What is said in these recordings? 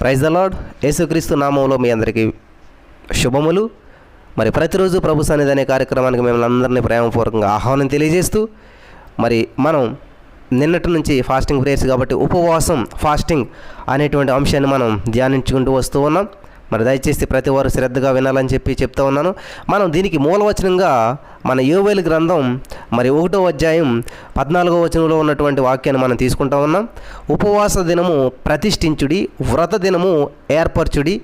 Praise the lord. యేసుక్రీస్తు నామంలో మీ అందరికీ శుభములు. మరి ప్రతిరోజు ప్రభు సన్నిధి అనే కార్యక్రమానికి మిమ్మల్ని అందరినీ ప్రేమపూర్వకంగా ఆహ్వానం తెలియజేస్తూ, మరి మనం నిన్నటి నుంచి ఫాస్టింగ్ ప్రేయర్స్ కాబట్టి ఉపవాసం ఫాస్టింగ్ అనేటువంటి అంశాన్ని మనం ధ్యానించుకుంటూ వస్తూ ఉన్నాం. మరి దయచేసి ప్రతి వారు శ్రద్ధగా వినాలని చెప్తూ ఉన్నాను. మనం దీనికి మూలవచనంగా మన యోవేలు గ్రంథం మరి 1వ అధ్యాయం 14వ వచనంలో ఉన్నటువంటి వాక్యాన్ని మనం తీసుకుంటూ ఉన్నాం. ఉపవాస దినము ప్రతిష్ఠించుడి, వ్రత దినము ఏర్పరచుడి,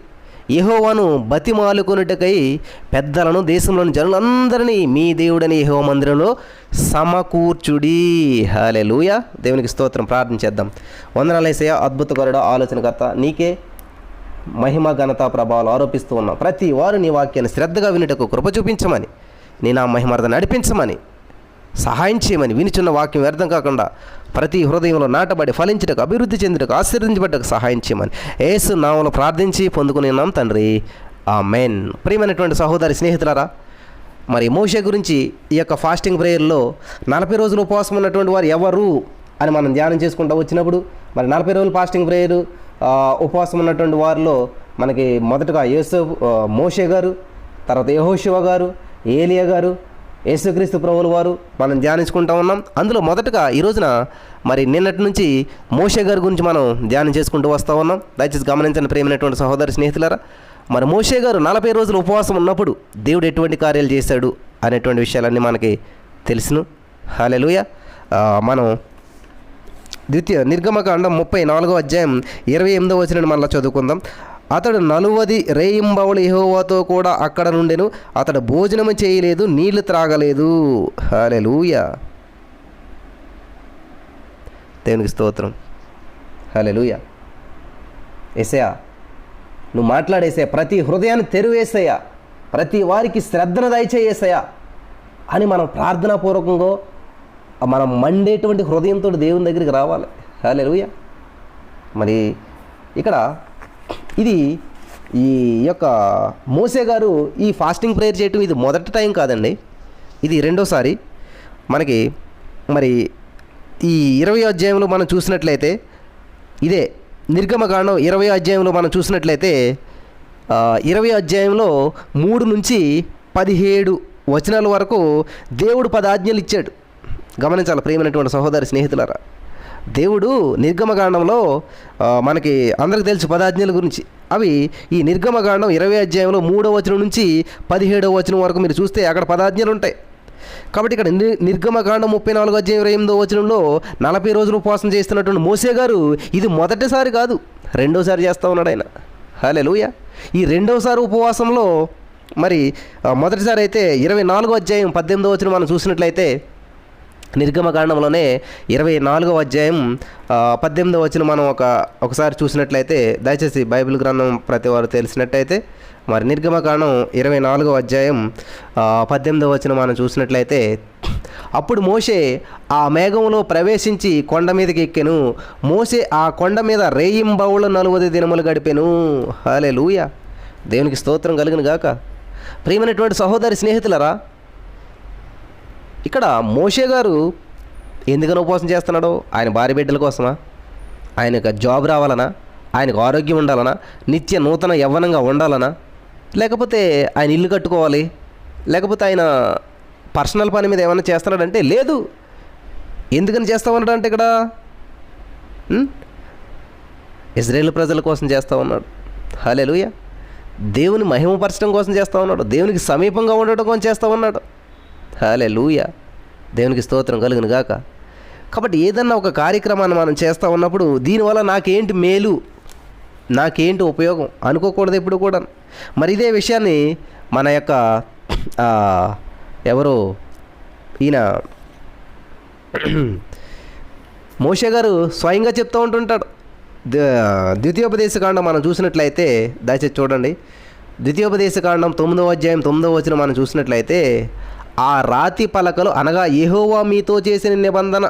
యెహోవాను బతిమాలుకొనుటకై పెద్దలను దేశంలోని జనులందరినీ మీ దేవుడని యెహోవా మందిరంలో సమకూర్చుడి. హల్లెలూయా. దేవునికి స్తోత్రం. ప్రార్థన చేద్దాం. వందనాలు యేసయ్యా, అద్భుతకరుడా, ఆలోచనకర్త, నీకే మహిమ ఘనత ప్రభావాలు ఆరోపిస్తూ ఉన్నాం. ప్రతి వారు నీ వాక్యాన్ని శ్రద్ధగా వినుటకు కృప చూపించమని, నీ నా మహిమార్థ నడిపించమని, సహాయం చేయమని, వినిచున్న వాక్యం వ్యర్థం కాకుండా ప్రతి హృదయంలో నాటబడి ఫలించుటకు, అభివృద్ధి చెందుటకు, ఆశీర్వదించబడ్డకు సహాయం చేయమని యేసు నామములో ప్రార్థించి పొందుకుని ఉన్నాం తండ్రి, ఆమేన్. ప్రియమైనటువంటి సహోదరి స్నేహితులారా, మరి మోషే గురించి ఈ యొక్క ఫాస్టింగ్ ప్రేయర్లో 40 రోజులు ఉపవాసం ఉన్నటువంటి వారు ఎవరు అని మనం ధ్యానం చేసుకుంటూ వచ్చినప్పుడు, మరి 40 రోజులు ఫాస్టింగ్ ప్రేయరు ఉపవాసం ఉన్నటువంటి వారిలో మనకి మొదటగా మోషే గారు, తర్వాత యెహోషువ గారు, ఏలియా గారు, యేసుక్రీస్తు ప్రభువుల వారు మనం ధ్యానించుకుంటూ ఉన్నాం. అందులో మొదటగా ఈ రోజున మరి నిన్నటి నుంచి మోషే గారి గురించి మనం ధ్యానం చేసుకుంటూ వస్తూ ఉన్నాం. దయచేసి గమనించండి ప్రియమైనటువంటి సహోదరి స్నేహితులారా. మరి మోషే గారు 40 రోజులు ఉపవాసం ఉన్నప్పుడు దేవుడు ఎటువంటి కార్యాలు చేశాడు అనేటువంటి విషయాలన్నీ మనకి తెలుసును. హల్లెలూయా. మనం నిర్గమకాండం 34వ అధ్యాయం 28వ వచనాన్ని మళ్ళీ చదువుకుందాం. అతడు 40 రేయింబవలు యెహోవాతో కూడా అక్కడ నుండెను, అతడు భోజనము చేయలేదు, నీళ్లు త్రాగలేదు. హల్లెలూయా. దేవునికి స్తోత్రం. హల్లెలూయా. యేసయ్యా, నువ్వు మాట్లాడేసయ్యా, ప్రతి హృదయాన్ని తెరువేసయ్యా, ప్రతి వారికి శ్రద్ధను దయచేయేసయ్యా అని మనం ప్రార్థనాపూర్వకంగా మనం మండేటువంటి హృదయంతో దేవుని దగ్గరికి రావాలి. హల్లెలూయా. మరి ఇక్కడ ఇది ఈ యొక్క మోసే గారు ఈ ఫాస్టింగ్ ప్రేయర్ చేయటం ఇది మొదటి టైం కాదండి, ఇది రెండోసారి. మనకి మరి ఈ 20వ అధ్యాయంలో మనం చూసినట్లయితే, ఇదే నిర్గమకాండం 20వ అధ్యాయంలో మనం చూసినట్లయితే 20వ అధ్యాయంలో 3 నుంచి 17 వచనాల వరకు దేవుడు 10 ఆజ్ఞలు ఇచ్చాడు. గమనించాలి ప్రియమైనటువంటి సహోదరి స్నేహితులారా. దేవుడు నిర్గమకాండంలో మనకి అందరికి తెలుసు 10 ఆజ్ఞల గురించి. అవి ఈ నిర్గమకాండం 20వ అధ్యాయంలో 3వ వచనం నుంచి 17వ వచనం వరకు మీరు చూస్తే అక్కడ 10 ఆజ్ఞలు ఉంటాయి. కాబట్టి ఇక్కడ నిర్గమకాండం 34వ అధ్యాయం 28వ వచనంలో 40 రోజులు ఉపవాసం చేస్తున్నటువంటి మోసే గారు ఇది మొదటిసారి కాదు, రెండోసారి చేస్తూ ఉన్నాడు ఆయన. హల్లెలూయా. ఈ రెండోసారి ఉపవాసంలో మరి మొదటిసారి అయితే 24వ అధ్యాయం 18వ వచనం మనం చూసినట్లయితే, నిర్గమకాండంలోనే 24వ అధ్యాయం 18వ వచనం మనం ఒకసారి చూసినట్లయితే, దయచేసి బైబిల్ గ్రంథం ప్రతి వారు తెలిసినట్టయితే, మరి నిర్గమకాండం 24వ అధ్యాయం 18వ వచనం మనం చూసినట్లయితే, అప్పుడు మోషే ఆ మేఘంలో ప్రవేశించి కొండ మీదకి ఎక్కెను, మోషే ఆ కొండ మీద రేయింబవళ్ళు 40 దినములు గడిపెను. హల్లెలూయా. దేవునికి స్తోత్రం కలుగును గాక. ప్రియమైనటువంటి సహోదరి స్నేహితులరా, ఇక్కడ మోషే గారు ఎందుకని ఉపవాసం చేస్తున్నాడో, ఆయన భార్య బిడ్డల కోసమా, ఆయనకు జాబ్ రావాలనా, ఆయనకు ఆరోగ్యం ఉండాలనా, నిత్య నూతన యవ్వనంగా ఉండాలనా, లేకపోతే ఆయన ఇల్లు కట్టుకోవాలి, లేకపోతే ఆయన పర్సనల్ పని మీద ఏమైనా చేస్తున్నాడంటే లేదు. ఎందుకని చేస్తూ ఉన్నాడు అంటే ఇక్కడ ఇజ్రాయేల్ ప్రజల కోసం చేస్తూ ఉన్నాడు. హల్లెలూయా. దేవుని మహిమపరచడం కోసం చేస్తూ ఉన్నాడు, దేవునికి సమీపంగా ఉండటం కోసం చేస్తూ ఉన్నాడు. హల్లెలూయా. దేవునికి స్తోత్రం కలుగును గాక. కాబట్టి ఏదన్నా ఒక కార్యక్రమాన్ని మనం చేస్తూ ఉన్నప్పుడు దీనివల్ల నాకేంటి మేలు, నాకేంటి ఉపయోగం అనుకోకూడదు ఎప్పుడు కూడా. మరి ఇదే విషయాన్ని మన యొక్క ఎవరు ఈయన మోషే గారు స్వయంగా చెప్తూ ఉంటుంటాడు. ద్వితీయోపదేశకాండం మనం చూసినట్లయితే, దయచేసి చూడండి, ద్వితీయోపదేశకాండం 9వ అధ్యాయం 9వ వచనం మనం చూసినట్లయితే, ఆ రాతి పలకలు అనగా యెహోవా మీతో చేసిన నిబంధన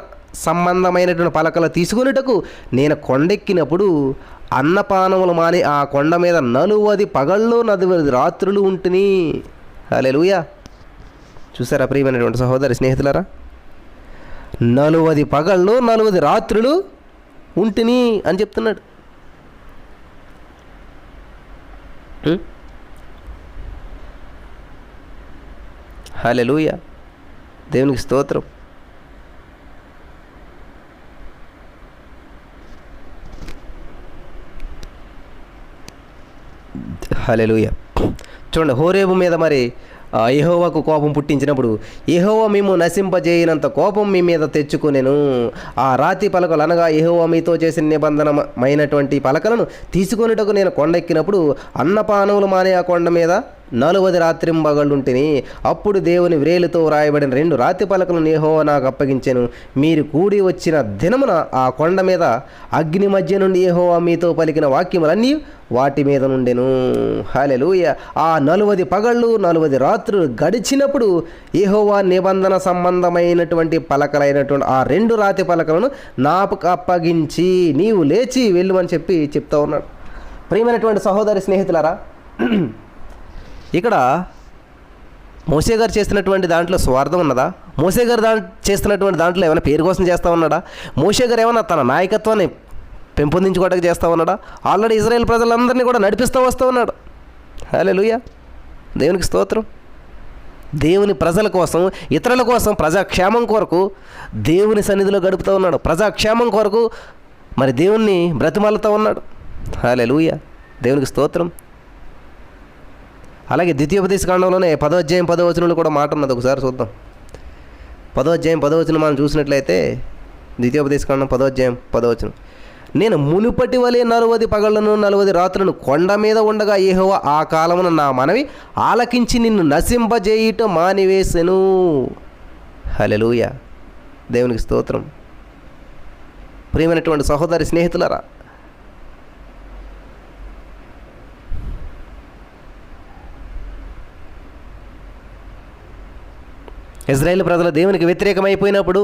సంబంధమైనటువంటి పలకలు తీసుకునేటకు నేను కొండెక్కినప్పుడు అన్నపానములు మాని ఆ కొండ మీద 40 పగళ్ళు 40 రాత్రులు ఉంటుని. హల్లెలూయా. చూసారా ప్రియమైనటువంటి సహోదరి స్నేహితులారా, 40 పగళ్ళు 40 రాత్రులు ఉంటుని అని చెప్తున్నాడు. హల్లెలూయా, దేవునికి స్తోత్రం. హల్లెలూయా. చూడండి, హోరేబు మీద మరి యెహోవాకు కోపం పుట్టించినప్పుడు యెహోవా మేము నశింపజేయనంత కోపం మీ మీద తెచ్చుకునేను. ఆ రాతి పలకలు అనగా యెహోవా మీతో చేసిన నిబంధనమైనటువంటి పలకలను తీసుకొనుటకు నేను కొండెక్కినప్పుడు అన్నపానములు మానే ఆ కొండ మీద 40 రాత్రింబగళ్ళుంటిని. అప్పుడు దేవుని వ్రేలుతో వ్రాయబడిన 2 రాతి పలకలను యెహోవా నాకు అప్పగించెను. మీరు కూడి వచ్చిన దినమున ఆ కొండ మీద అగ్ని మధ్య నుండి యెహోవా మీతో పలికిన వాక్యములన్నీ వాటి మీద నుండెను. హల్లెలూయా. ఆ 40 పగళ్ళు 40 రాత్రులు గడిచినప్పుడు యెహోవా నిబంధన సంబంధమైనటువంటి పలకలైనటువంటి ఆ 2 రాతి పలకలను నాకు అప్పగించి నీవు లేచి వెళ్ళుమని చెప్తా ఉన్నాడు. ప్రియమైనటువంటి సహోదరి స్నేహితులారా, ఇక్కడ మోసే గారు చేస్తున్నటువంటి దాంట్లో స్వార్థం ఉన్నదా? మోసే గారు చేస్తున్నటువంటి దాంట్లో ఏమైనా పేరు కోసం చేస్తూ ఉన్నాడా? మోసే గారు ఏమైనా తన నాయకత్వాన్ని పెంపొందించుకోవడానికి చేస్తూ ఉన్నాడా? ఆల్రెడీ ఇజ్రాయేల్ ప్రజలందరినీ కూడా నడిపిస్తూ వస్తూ ఉన్నాడు. హల్లెలూయా, దేవునికి స్తోత్రం. దేవుని ప్రజల కోసం, ఇతరుల కోసం, ప్రజాక్షేమం కొరకు దేవుని సన్నిధిలో గడుపుతూ ఉన్నాడు. ప్రజాక్షేమం కొరకు మరి దేవుణ్ణి బ్రతిమాలుతూ ఉన్నాడు. హల్లెలూయా, దేవునికి స్తోత్రం. అలాగే ద్వితీయోపదేశకాండంలోనే 10వ అధ్యాయం 10వ వచనంలో కూడా మాట ఉన్నది. ఒకసారి చూద్దాం. 10వ అధ్యాయం 10వ వచనం మనం చూసినట్లయితే, ద్వితీయోపదేశకాండం 10వ అధ్యాయం 10వ వచనం, నేను మునుపటి వలె 40 పగళ్లను 40 రాత్రులను కొండ మీద ఉండగా యెహోవా ఆ కాలమున నా మనవి ఆలకించి నిన్ను నశింపజేయుట మానివేసెను. హల్లెలూయా, దేవునికి స్తోత్రం. ప్రియమైనటువంటి సహోదరి స్నేహితులారా, ఇజ్రాయేల్ ప్రజలు దేవునికి వ్యతిరేకమైపోయినప్పుడు,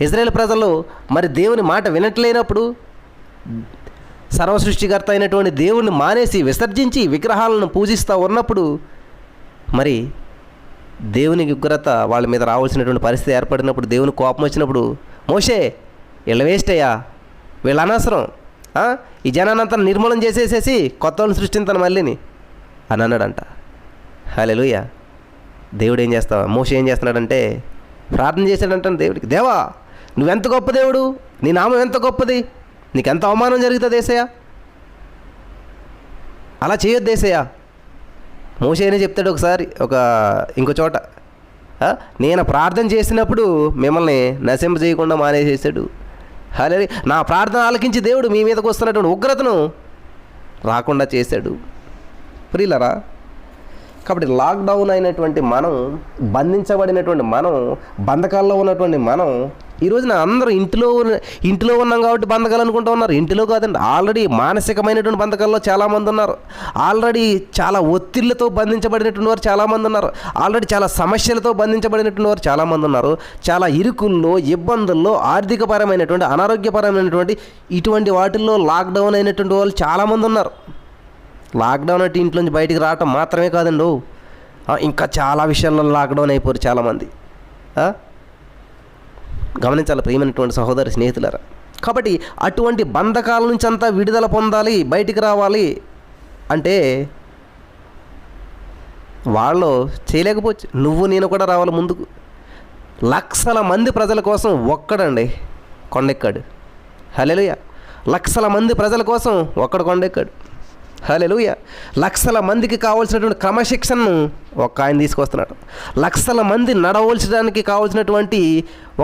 ఇజ్రాయేల్ ప్రజలు మరి దేవుని మాట వినట్లేనప్పుడు, సర్వసృష్టికర్త అయినటువంటి దేవుణ్ణి మానేసి విసర్జించి విగ్రహాలను పూజిస్తూ ఉన్నప్పుడు మరి దేవునికి ఉగ్రత వాళ్ళ మీద రావాల్సినటువంటి పరిస్థితి ఏర్పడినప్పుడు, దేవుని కోపం వచ్చినప్పుడు, మోషే వీళ్ళ వేస్ట్ అయ్యా, వీళ్ళ అనవసరం, ఈ జనానంతా నిర్మూలన చేసేసేసి కొత్త వాళ్ళని సృష్టించాను మళ్ళీని అని అన్నాడంట. హల్లెలూయా. దేవుడు ఏం చేస్తావా? మోషే ఏం చేస్తున్నాడంటే ప్రార్థన చేశాడంట దేవుడికి, దేవా నువ్వెంత గొప్ప దేవుడు, నీ నామం ఎంత గొప్పది, నీకెంత అవమానం జరుగుతుంది ఏసయ్యా, అలా చేయొద్దు ఏసయ్యా. మోషే అయినా చెప్తాడు ఒకసారి ఇంకో చోట, నేను ప్రార్థన చేసినప్పుడు మిమ్మల్ని నశింప చేయకుండా మానేసేసాడు. హల్లెలూయా. నా ప్రార్థన ఆలకించి దేవుడు మీ మీదకి వస్తున్నటువంటి ఉగ్రతను రాకుండా చేశాడు. ప్రియులరా, కాబట్టి లాక్డౌన్ అయినటువంటి మనం, బంధించబడినటువంటి మనం, బంధకాల్లో ఉన్నటువంటి మనం ఈ రోజున అందరూ ఇంటిలో ఉన్నాం కాబట్టి బంధకాలు అనుకుంటూ ఉన్నారు. ఇంటిలో కాదండి, ఆల్రెడీ మానసికమైనటువంటి బంధకాల్లో చాలామంది ఉన్నారు. ఆల్రెడీ చాలా ఒత్తిళ్లతో బంధించబడినటువంటి వారు చాలామంది ఉన్నారు. ఆల్రెడీ చాలా సమస్యలతో బంధించబడినటువంటి వారు చాలామంది ఉన్నారు. చాలా ఇరుకుల్లో, ఇబ్బందుల్లో, ఆర్థికపరమైనటువంటి, అనారోగ్యపరమైనటువంటి ఇటువంటి వాటిల్లో లాక్డౌన్ అయినటువంటి వాళ్ళు చాలామంది ఉన్నారు. లాక్డౌన్ అంటే ఇంట్లోంచి బయటికి రావటం మాత్రమే కాదండి, ఇంకా చాలా విషయాల్లో లాక్డౌన్ అయిపోరు చాలామంది. గమనించాలి ప్రియమైనటువంటి సహోదరి స్నేహితులారా. కాబట్టి అటువంటి బంధకాల నుంచి అంతా విడుదల పొందాలి, బయటికి రావాలి అంటే వాళ్ళు చేయలేకపోవచ్చు. నువ్వు నేను కూడా రావాలి ముందుకు. లక్షల మంది ప్రజల కోసం ఒక్కడండి కొండెక్కాడు. హల్లెలూయా. లక్షల మంది ప్రజల కోసం ఒక్కడు కొండెక్కాడు. హల్లెలూయా. లక్షల మందికి కావాల్సినటువంటి క్రమశిక్షణను ఒక ఆయన తీసుకొస్తున్నాడు. లక్షల మంది నడవలచడానికి కావాల్సినటువంటి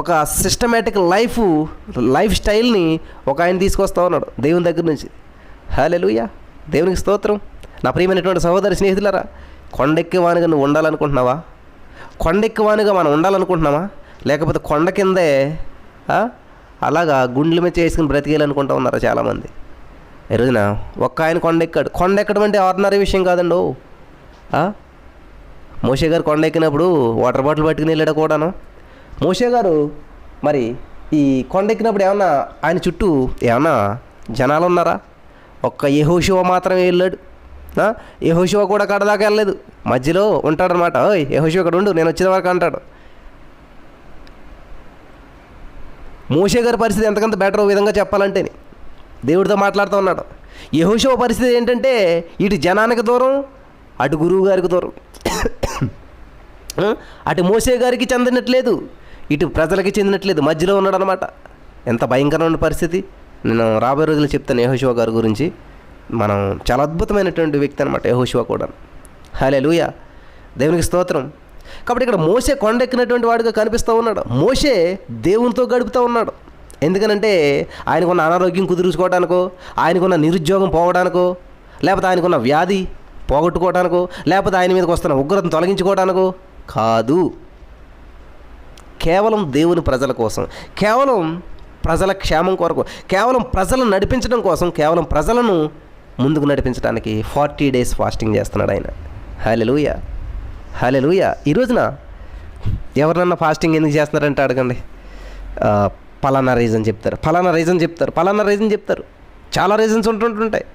ఒక సిస్టమేటిక్ లైఫ్ స్టైల్ని ఒక ఆయన తీసుకొస్తా ఉన్నాడు దేవుని దగ్గర నుంచి. హల్లెలూయా, దేవునికి స్తోత్రం. నా ప్రియమైనటువంటి సహోదరి స్నేహితులారా, కొండెక్కేవానిగా నువ్వు ఉండాలనుకుంటున్నావా? కొండెక్కేవానిగా మనం ఉండాలనుకుంటున్నావా? లేకపోతే కొండ కిందే అలాగా గుండెల మీద చేసుకుని బ్రతికేయాలనుకుంటూ ఉన్నారా చాలామంది? ఈ రోజున ఒక్క ఆయన కొండెక్కాడు. కొండెక్కడం అంటే ఆర్డినరీ విషయం కాదండి. మోషే గారు కొండెక్కినప్పుడు వాటర్ బాటిల్ పట్టుకుని వెళ్ళాడు కూడాను. మోషే గారు మరి ఈ కొండెక్కినప్పుడు ఏమన్నా ఆయన చుట్టూ ఏమన్నా జనాలు ఉన్నారా? ఒక్క యెహోషువ మాత్రమే వెళ్ళాడు. యెహోషువ కూడా కడదాకా వెళ్ళలేదు, మధ్యలో ఉంటాడనమాట. ఓయ్ యెహోషువ ఇక్కడ ఉండు, నేను వచ్చిన వరకు అంటాడు. మోషే గారి పరిస్థితి ఎంతకంత బెటర్ విధంగా చెప్పాలంటే, దేవుడితో మాట్లాడుతూ ఉన్నాడు. యెహోషువ పరిస్థితి ఏంటంటే ఇటు జనానికి దూరం, అటు గురువు గారికి దూరం. అటు మోసే గారికి చెందినట్లేదు, ఇటు ప్రజలకి చెందినట్లేదు, మధ్యలో ఉన్నాడు అనమాట. ఎంత భయంకరమైన పరిస్థితి. నేను రాబోయే రోజులు చెప్తాను యెహోషువ గారి గురించి. మనం చాలా అద్భుతమైనటువంటి వ్యక్తి అనమాట యెహోషువ కూడా. హల్లెలూయా, దేవునికి స్తోత్రం. కాబట్టి ఇక్కడ మోసే కొండెక్కినటువంటి వాడిగా కనిపిస్తూ ఉన్నాడు. మోసే దేవునితో గడుపుతూ ఉన్నాడు. ఎందుకనంటే ఆయనకున్న అనారోగ్యం కుదుర్చుకోవడానికో, ఆయనకున్న నిరుద్యోగం పోవడానికో, లేకపోతే ఆయనకున్న వ్యాధి పోగొట్టుకోవడానికో, లేకపోతే ఆయన మీదకి వస్తున్న ఉగ్రతను తొలగించుకోవడానికో కాదు. కేవలం దేవుని ప్రజల కోసం, కేవలం ప్రజల క్షేమం కొరకు, కేవలం ప్రజలను నడిపించడం కోసం, కేవలం ప్రజలను ముందుకు నడిపించడానికి 40 days ఫాస్టింగ్ చేస్తున్నాడు ఆయన. హల్లెలూయా, హల్లెలూయా. ఈ రోజున ఎవరినన్నా ఫాస్టింగ్ ఎందుకు చేస్తున్నారంటే అడగండి, పలానా రీజన్ చెప్తారు, పలానా రీజన్ చెప్తారు, పలానా రీజన్ చెప్తారు. చాలా రీజన్స్ ఉంటుంటాయి.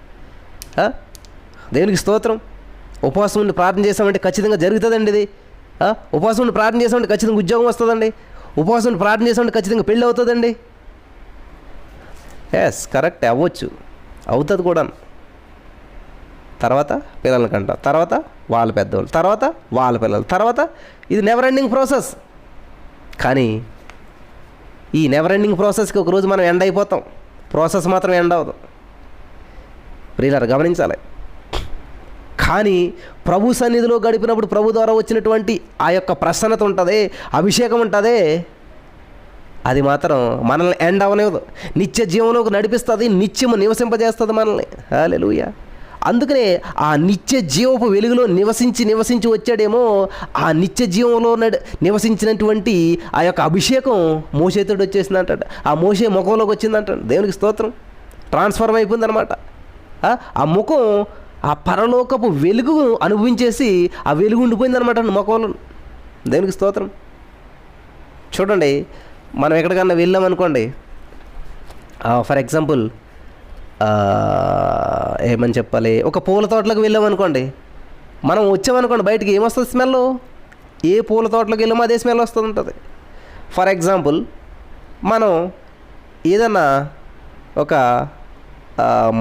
దేవునికి స్తోత్రం. ఉపవాసం ఉండి ప్రార్థన చేసామంటే ఖచ్చితంగా జరుగుతుందండి ఇది. ఉపవాసం ఉండి ప్రార్థన చేసామంటే ఖచ్చితంగా ఉద్యోగం వస్తుందండి. ఉపవాసం ఉండి ప్రార్థన చేసామంటే ఖచ్చితంగా పెళ్ళి అవుతుందండి. ఎస్, కరెక్ట్, అవ్వచ్చు, అవుతుంది కూడా. తర్వాత పిల్లల కంట, తర్వాత వాళ్ళ పెద్దవాళ్ళు, తర్వాత వాళ్ళ పిల్లలు, తర్వాత ఇది నెవర్ ఎండింగ్ ప్రాసెస్. కానీ ఈ నెవర్ ఎండింగ్ ప్రాసెస్కి ఒకరోజు మనం ఎండ్ అయిపోతాం, ప్రాసెస్ మాత్రం ఎండ్ అవ్వదు. ప్రియులారా గమనించాలి. కానీ ప్రభు సన్నిధిలో గడిపినప్పుడు ప్రభు ద్వారా వచ్చినటువంటి ఆ యొక్క ప్రసన్నత ఉంటుంది, అభిషేకం ఉంటుంది, అది మాత్రం మనల్ని ఎండ్ అవనివ్వదు. నిత్య జీవంలోకి నడిపిస్తుంది, నిత్యము నివసింపజేస్తుంది మనల్ని. హల్లెలూయా. అందుకనే ఆ నిత్య జీవపు వెలుగులో నివసించి వచ్చాడేమో, ఆ నిత్య జీవంలో నివసించినటువంటి ఆ యొక్క అభిషేకం మోషేతోడు వచ్చేసిందంట. ఆ మోషే ముఖంలోకి వచ్చిందంట. దేవునికి స్తోత్రం. ట్రాన్స్ఫార్మ్ అయిపోయిందనమాట. ఆ ముఖం ఆ పరలోకపు వెలుగు అనుభవించేసి ఆ వెలుగు ఉండిపోయిందనమాట ముఖంలో. దేవునికి స్తోత్రం. చూడండి, మనం ఎక్కడికన్నా వెళ్ళామనుకోండి, ఫర్ ఎగ్జాంపుల్ ఏమని చెప్పాలి, ఒక పూల తోటలోకి వెళ్ళామనుకోండి, మనం వచ్చామనుకోండి, బయటికి ఏమొస్తుంది స్మెల్? ఏ పూల తోటలోకి వెళ్ళామో అదే స్మెల్ వస్తుంది ఉంటుంది. ఫర్ ఎగ్జాంపుల్ మనం ఏదన్నా ఒక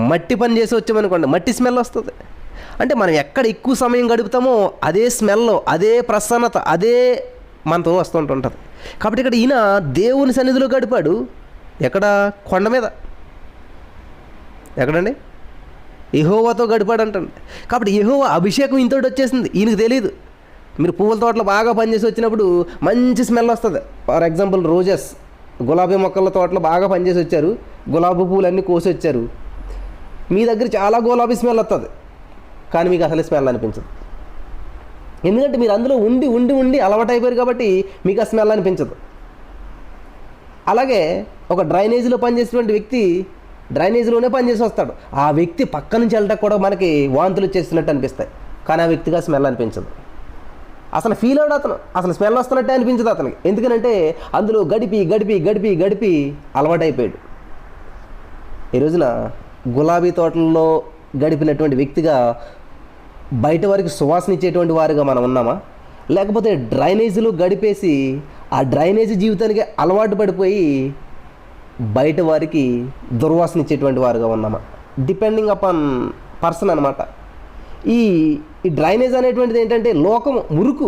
మట్టి పని చేసి వచ్చామనుకోండి, మట్టి స్మెల్ వస్తుంది. అంటే మనం ఎక్కడ ఎక్కువ సమయం గడుపుతామో అదే స్మెల్, అదే ప్రసన్నత, అదే మనతో వస్తుంటుంటుంది. కాబట్టి ఇక్కడ ఈయన దేవుని సన్నిధిలో గడిపాడు. ఎక్కడ? కొండ మీద. ఎక్కడండి? యెహోవాతో గడిపాడు అంటండి. కాబట్టి యెహోవా అభిషేకం ఇంతటి వచ్చేసింది, ఈయనకు తెలియదు. మీరు పువ్వుల తోటలో బాగా పనిచేసి వచ్చినప్పుడు మంచి స్మెల్ వస్తుంది. ఫర్ ఎగ్జాంపుల్ రోజెస్, గులాబీ మొక్కల తోటలో బాగా పనిచేసి వచ్చారు, గులాబీ పువ్వులు అన్నీ కోసి వచ్చారు, మీ దగ్గర చాలా గులాబీ స్మెల్ వస్తుంది, కానీ మీకు అసలు స్మెల్ అనిపించదు. ఎందుకంటే మీరు అందులో ఉండి ఉండి ఉండి అలవాటు అయిపోయారు కాబట్టి మీకు ఆ స్మెల్ అనిపించదు. అలాగే ఒక డ్రైనేజీలో పనిచేసేటువంటి వ్యక్తి డ్రైనేజీలోనే పనిచేసి వస్తాడు, ఆ వ్యక్తి పక్క నుంచి వెళ్ళటం కూడా మనకి వాంతులు వచ్చేసినట్టు అనిపిస్తాయి, కానీ ఆ వ్యక్తిగా స్మెల్ అనిపించదు. అసలు ఫీల్ అవడు అతను, అసలు స్మెల్ వస్తున్నట్టే అనిపించదు అతనికి. ఎందుకనంటే అందులో గడిపి గడిపి గడిపి గడిపి అలవాటు అయిపోయాడు. ఈ రోజున గులాబీ తోటల్లో గడిపినటువంటి వ్యక్తిగా బయట వారికి సువాసన ఇచ్చేటువంటి వారుగా మనం ఉన్నామా, లేకపోతే డ్రైనేజీలో గడిపేసి ఆ డ్రైనేజీ జీవితానికి అలవాటు పడిపోయి బయట వారికి దుర్వాసన ఇచ్చేటువంటి వారుగా ఉన్నామా? డిపెండింగ్ అపాన్ పర్సన్ అనమాట. ఈ డ్రైనేజ్ అనేటువంటిది ఏంటంటే లోకం, మురుకు.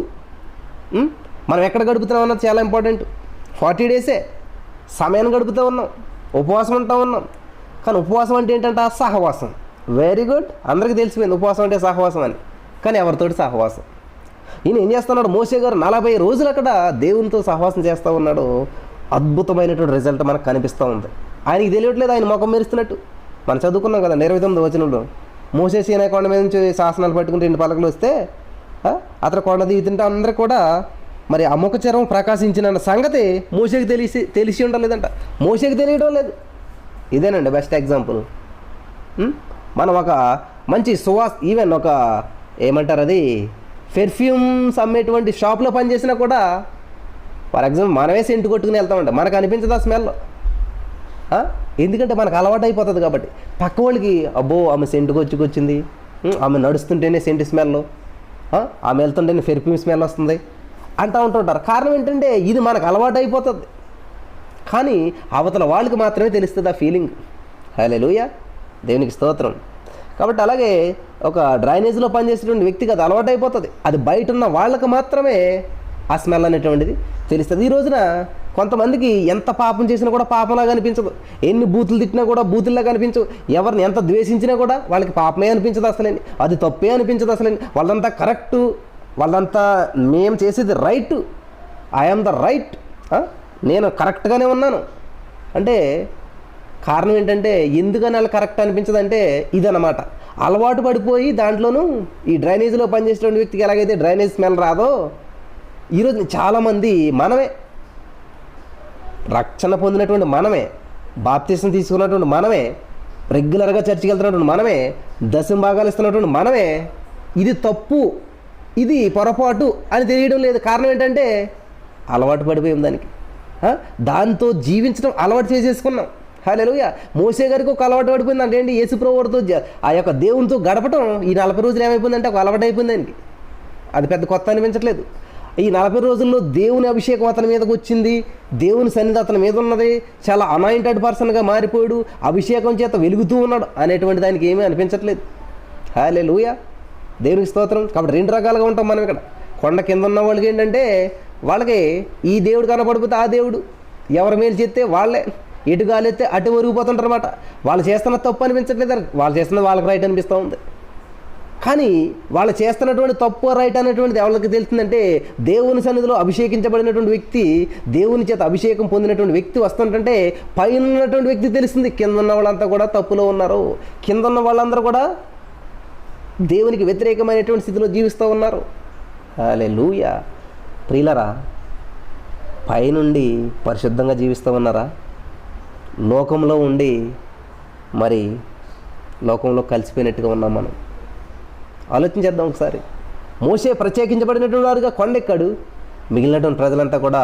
మనం ఎక్కడ గడుపుతున్నాం అన్నది చాలా ఇంపార్టెంట్. 40 days సమయాన్ని గడుపుతూ ఉన్నాం, ఉపవాసం ఉంటా ఉన్నాం. కానీ ఉపవాసం అంటే ఏంటంటే సహవాసం. వెరీ గుడ్, అందరికీ తెలిసిపోయింది ఉపవాసం అంటే సహవాసం అని. కానీ ఎవరితోటి సహవాసం? ఈయన ఏం చేస్తున్నాడు? మోసే గారు 40 రోజులు అక్కడ దేవునితో సహవాసం చేస్తూ ఉన్నాడు. అద్భుతమైనటువంటి రిజల్ట్ మనకు కనిపిస్తూ ఉంది. ఆయనకి తెలియట్లేదు ఆయన ముఖం మెరుస్తున్నట్టు. మనం చదువుకున్నాం కదా 29వ వచనంలో, మోసే సీనాయి కొండ మీద నుంచి శాసనాలు పట్టుకుని 2 పలకలు వస్తే అతను కొండ దిగుతుంటే అందరూ కూడా మరి ఆ ముఖ చర్మం ప్రకాశించిన సంగతి మోసేకి తెలిసి ఉండలేదంట. మోసేకి తెలియడం లేదు. ఇదేనండి బెస్ట్ ఎగ్జాంపుల్. మనం ఒక మంచి ఈవెన్ ఒక ఏమంటారు అది పెర్ఫ్యూమ్స్ అమ్మేటువంటి షాప్లో పనిచేసినా కూడా ఫర్ ఎగ్జాంపుల్ మనమే సెంటు కొట్టుకుని వెళ్తామంట, మనకు అనిపించదు ఆ స్మెల్. ఎందుకంటే మనకు అలవాటు అయిపోతుంది కాబట్టి. పక్క వాళ్ళకి అబ్బో ఆమె సెంటు కొచ్చుకొచ్చింది, ఆమె నడుస్తుంటేనే సెంటు స్మెల్, ఆమె వెళ్తుంటేనే పెర్ఫ్యూమ్ స్మెల్ వస్తుంది అంటూ ఉంటుంటారు. కారణం ఏంటంటే ఇది మనకు అలవాటు అయిపోతుంది. కానీ అవతల వాళ్ళకి మాత్రమే తెలుస్తుంది ఆ ఫీలింగ్. హల్లెలూయా, దేవునికి స్తోత్రం. కాబట్టి అలాగే ఒక డ్రైనేజ్లో పనిచేసేటువంటి వ్యక్తికి అది అలవాటైపోతుంది. అది బయట ఉన్న వాళ్ళకు మాత్రమే ఆ స్మెల్ అనేటువంటిది తెలుస్తుంది. ఈ రోజున కొంతమందికి ఎంత పాపం చేసినా కూడా పాపంలా కనిపించదు, ఎన్ని బూతులు తిట్టినా కూడా బూతుల్లా కనిపించవు, ఎవరిని ఎంత ద్వేషించినా కూడా వాళ్ళకి పాపమే అనిపించదు, అసలేండి అది తప్పే అనిపించదు, అసలేండి వాళ్ళంతా కరెక్టు, వాళ్ళంతా మేము చేసేది రైట్, ఐఎమ్ ద రైట్, నేను కరెక్ట్గానే ఉన్నాను అంటే కారణం ఏంటంటే ఎందుకని వాళ్ళు కరెక్ట్ అనిపించదంటే ఇదన్నమాట. అలవాటు పడిపోయి దాంట్లోనూ ఈ డ్రైనేజీలో పనిచేసేటువంటి వ్యక్తికి ఎలాగైతే డ్రైనేజ్ స్మెల్ రాదో ఈరోజు చాలామంది మనమే రక్షణ పొందినటువంటి మనమే, బాప్తిసం తీసుకున్నటువంటి మనమే, రెగ్యులర్గా చర్చికి వెళ్తున్నటువంటి మనమే, దశమ భాగాలు ఇస్తున్నటువంటి మనమే ఇది తప్పు ఇది పొరపాటు అని తెలియడం లేదు. కారణం ఏంటంటే అలవాటు పడిపోయాం దానికి, దాంతో జీవించడం అలవాటు చేసేసుకున్నాం. హల్లెలూయా. మోసే గారికి ఒక అలవాటు పడిపోయింది అంటే ఏంటి, యేసుప్రభువుతో ఆ యొక్క దేవునితో గడపటం ఈ 40 రోజులు ఏమైపోయిందంటే ఒక అలవాటు అయిపోయింది ఆయనకి. అది పెద్ద కొత్త అనిపించట్లేదు. ఈ 40 రోజుల్లో దేవుని అభిషేకం అతని మీదకి వచ్చింది, దేవుని సన్నిధి అతని మీద ఉన్నది, చాలా అనాయింటెడ్ పర్సన్గా మారిపోయాడు, అభిషేకం చేత వెలుగుతూ ఉన్నాడు అనేటువంటి దానికి ఏమీ అనిపించట్లేదు. హల్లెలూయా, దేవునికి స్తోత్రం. కాబట్టి 2 రకాలుగా ఉంటాం మనం ఇక్కడ. కొండ కింద ఉన్న వాళ్ళకి ఏంటంటే వాళ్ళకి ఈ దేవుడు కనపడిపోతే ఆ దేవుడు, ఎవరి మేలు చేస్తే వాళ్ళే, ఎటు గాలెత్తే అటు ఒరిగిపోతుంటారు అన్నమాట. వాళ్ళు చేస్తున్న తప్పు అనిపించట్లేదు, వాళ్ళు చేస్తున్నది వాళ్ళకి రైట్ అనిపిస్తూ ఉంది. కానీ వాళ్ళు చేస్తున్నటువంటి తప్పు రైట్ అనేటువంటిది ఎవరికి తెలుస్తుందంటే దేవుని సన్నిధిలో అభిషేకించబడినటువంటి వ్యక్తి, దేవుని చేత అభిషేకం పొందినటువంటి వ్యక్తి వస్తుంటే పైన ఉన్నటువంటి వ్యక్తి తెలుస్తుంది కింద ఉన్న వాళ్ళంతా కూడా తప్పులో ఉన్నారు, కింద ఉన్న వాళ్ళందరూ కూడా దేవునికి వ్యతిరేకమైనటువంటి స్థితిలో జీవిస్తూ ఉన్నారు. హల్లెలూయా. ప్రియులరా, పైనుండి పరిశుద్ధంగా జీవిస్తూ ఉన్నారా? లోకంలో ఉండి మరి లోకంలో కలిసిపోయినట్టుగా ఉన్నాం మనం? ఆలోచించేద్దాం ఒకసారి. మోసే ప్రత్యేకించబడినటువంటి వారుగా కొండెక్కాడు, మిగిలినటువంటి ప్రజలంతా కూడా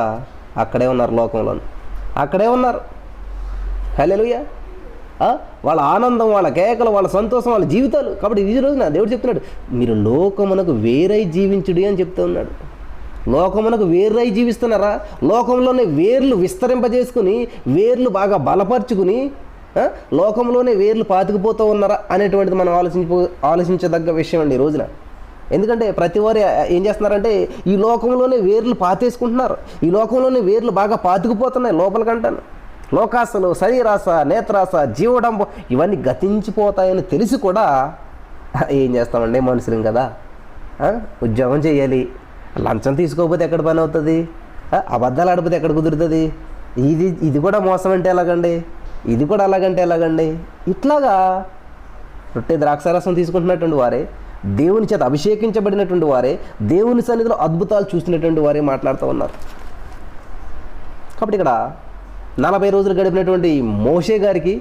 అక్కడే ఉన్నారు, లోకంలో అక్కడే ఉన్నారు. హల్లెలూయా. వాళ్ళ ఆనందం, వాళ్ళ కేకలు, వాళ్ళ సంతోషం, వాళ్ళ జీవితాలు. కాబట్టి ఈ రోజున దేవుడు చెప్తున్నాడు, మీరు లోకమునకు వేరై జీవించుడి అని చెప్తూ ఉన్నాడు. లోకమునకు వేరై జీవిస్తున్నారా? లోకంలోనే వేర్లు విస్తరింపజేసుకుని, వేర్లు బాగా బలపరుచుకుని లోకంలోనే వేర్లు పాతుకుపోతూ ఉన్నారా అనేటువంటిది మనం ఆలోచించదగ్గ విషయం అండి ఈ రోజున. ఎందుకంటే ప్రతి వారు ఏం చేస్తున్నారంటే ఈ లోకంలోనే వేర్లు పాతేసుకుంటున్నారు, ఈ లోకంలోనే వేర్లు బాగా పాతుకుపోతున్నాయి లోపలికంటాను. లోకాసలు, శరీరాస, నేత్రాస, జీవడంబం ఇవన్నీ గతించిపోతాయని తెలిసి కూడా ఏం చేస్తామండి, మనుషులం కదా, ఉద్యోగం చేయాలి, లంచం తీసుకోకపోతే ఎక్కడ పని అవుతుంది, అబద్ధాలు ఆడిపోతే ఎక్కడ కుదురుతుంది, ఇది కూడా మోసం అంటే ఎలాగండి, ఇది కూడా అలాగంటే ఎలాగండి, ఇట్లాగా రొట్టె ద్రాక్షారసం తీసుకుంటున్నటువంటి వారే, దేవుని చేత అభిషేకించబడినటువంటి వారే, దేవుని సన్నిధిలో అద్భుతాలు చూసినటువంటి వారే మాట్లాడుతూ ఉన్నారు. కాబట్టి ఇక్కడ 40 రోజులు గడిపినటువంటి మోషే గారికి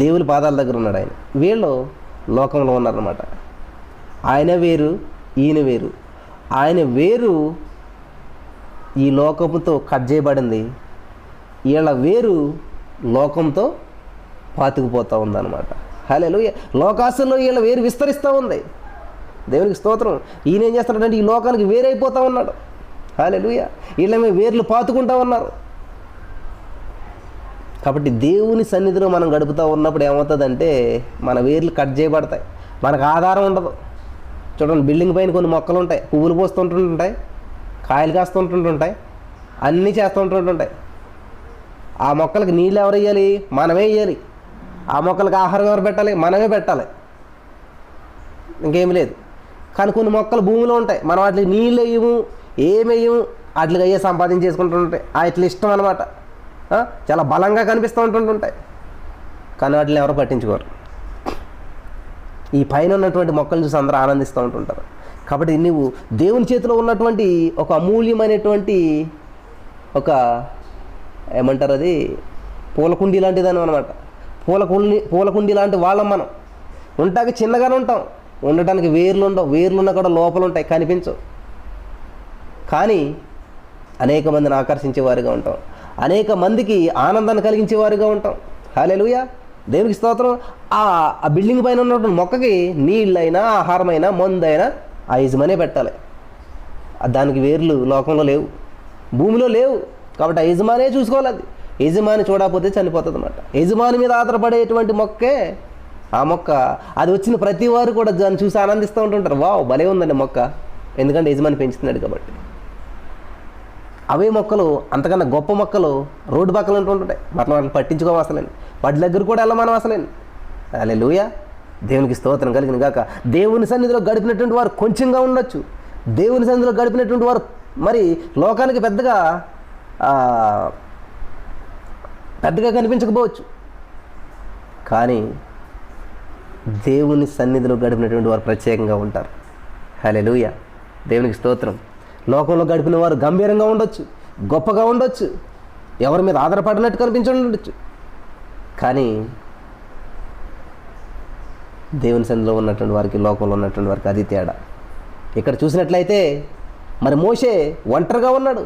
దేవుని పాదాల దగ్గర ఉన్నాడు ఆయన, వీళ్ళు లోకంలో ఉన్నారన్నమాట. ఆయన వేరు, ఈయన వేరు. ఆయన వేరు ఈ లోకంతో కట్ చేయబడింది, వీళ్ళ వేరు లోకంతో పాతుకుపోతూ ఉందన్నమాట. హల్లెలూయా. లోకాశల్లో వీళ్ళ వేరు విస్తరిస్తూ ఉంది. దేవునికి స్తోత్రం. ఈయన ఏం చేస్తున్నాడంటే ఈ లోకానికి వేరైపోతూ ఉన్నాడు. హల్లెలూయా. వీళ్ళమే వేర్లు పాతుకుంటూ ఉన్నారు. కాబట్టి దేవుని సన్నిధిలో మనం గడుపుతూ ఉన్నప్పుడు ఏమవుతుందంటే మన వేర్లు కట్ చేయబడతాయి, మనకు ఆధారం ఉండదు. చూడండి, బిల్డింగ్ పైన కొన్ని మొక్కలు ఉంటాయి, పువ్వులు పోస్తుంటుంటాయి, కాయలు కాస్తుంటుంటాయి, అన్నీ చేస్తుంటుంటాయి. ఆ మొక్కలకి నీళ్ళు ఎవరు వేయాలి? మనమే వేయాలి. ఆ మొక్కలకి ఆహారం ఎవరు పెట్టాలి? మనమే పెట్టాలి, ఇంకేమి లేదు. కానీ కొన్ని మొక్కలు భూమిలో ఉంటాయి, మనం వాటికి నీళ్ళు వేయము, ఏమేయము, వాటికి అయ్యే సంపాదించేసుకుంటుంటాయి. వాటి ఇష్టం అనమాట, చాలా బలంగా కనిపిస్తూ ఉంటుంటాయి, కానీ వాటిని ఎవరు పట్టించుకోరు. ఈ పైన ఉన్నటువంటి మొక్కలను చూసి అందరూ ఆనందిస్తూ ఉంటుంటారు. కాబట్టి నువ్వు దేవుని చేతిలో ఉన్నటువంటి ఒక అమూల్యమైనటువంటి ఒక ఏమంటారు, అది పూలకుండీ లాంటిదని అనమాట. పూలకుండీ లాంటి వాళ్ళం మనం. ఉంటాకి చిన్నగానే ఉంటాం, ఉండటానికి వేర్లు ఉండవు, వేర్లున్నా కూడా లోపల ఉంటాయి, కనిపించవు. కానీ అనేక మందిని ఆకర్షించేవారుగా ఉంటాం, అనేక మందికి ఆనందాన్ని కలిగించేవారుగా ఉంటాం. హల్లెలూయా. దేవునికి స్తోత్రం. ఆ బిల్డింగ్ పైన ఉన్నటువంటి మొక్కకి నీళ్ళైనా, ఆహారమైనా, మందైనా ఆ యజమానే పెట్టాలి. దానికి వేర్లు లోకంలో లేవు, భూమిలో లేవు. కాబట్టి ఆ యజమానే చూసుకోవాలి. అది యజమాని చూడకపోతే చనిపోతుంది అన్నమాట. యజమాని మీద ఆధారపడేటువంటి మొక్కే ఆ మొక్క. అది వచ్చిన ప్రతి వారు కూడా దాన్ని చూసి ఆనందిస్తూ ఉంటుంటారు. వావ్, భలే ఉందండి మొక్క, ఎందుకంటే యజమాని పెంచుతున్నాడు కాబట్టి. అవే మొక్కలు, అంతకన్నా గొప్ప మొక్కలు రోడ్డు పక్కన ఉంటుంటాయి. మనం వాటిని పట్టించుకోం అసలేండి, వాటి దగ్గర కూడా వెళ్ళమనం అసలేండి. హల్లెలూయా, దేవునికి స్తోత్రం కలిగిన గాక. దేవుని సన్నిధిలో గడిపినటువంటి వారు కొంచెంగా ఉండొచ్చు, దేవుని సన్నిధిలో గడిపినటువంటి వారు మరి లోకానికి పెద్దగా కనిపించకపోవచ్చు, కానీ దేవుని సన్నిధిలో గడిపినటువంటి వారు ప్రత్యేకంగా ఉంటారు. హల్లెలూయా, దేవునికి స్తోత్రం. లోకంలో గడిపిన వారు గంభీరంగా ఉండొచ్చు, గొప్పగా ఉండొచ్చు, ఎవరి మీద ఆధారపడినట్టు కనిపించవచ్చు, కానీ దేవుని సన్నిధిలో ఉన్నటువంటి వారికి, లోకంలో ఉన్నటువంటి వారికి అది తేడా. ఇక్కడ చూసినట్లయితే మరి మోషే ఒంటరిగా ఉన్నాడు,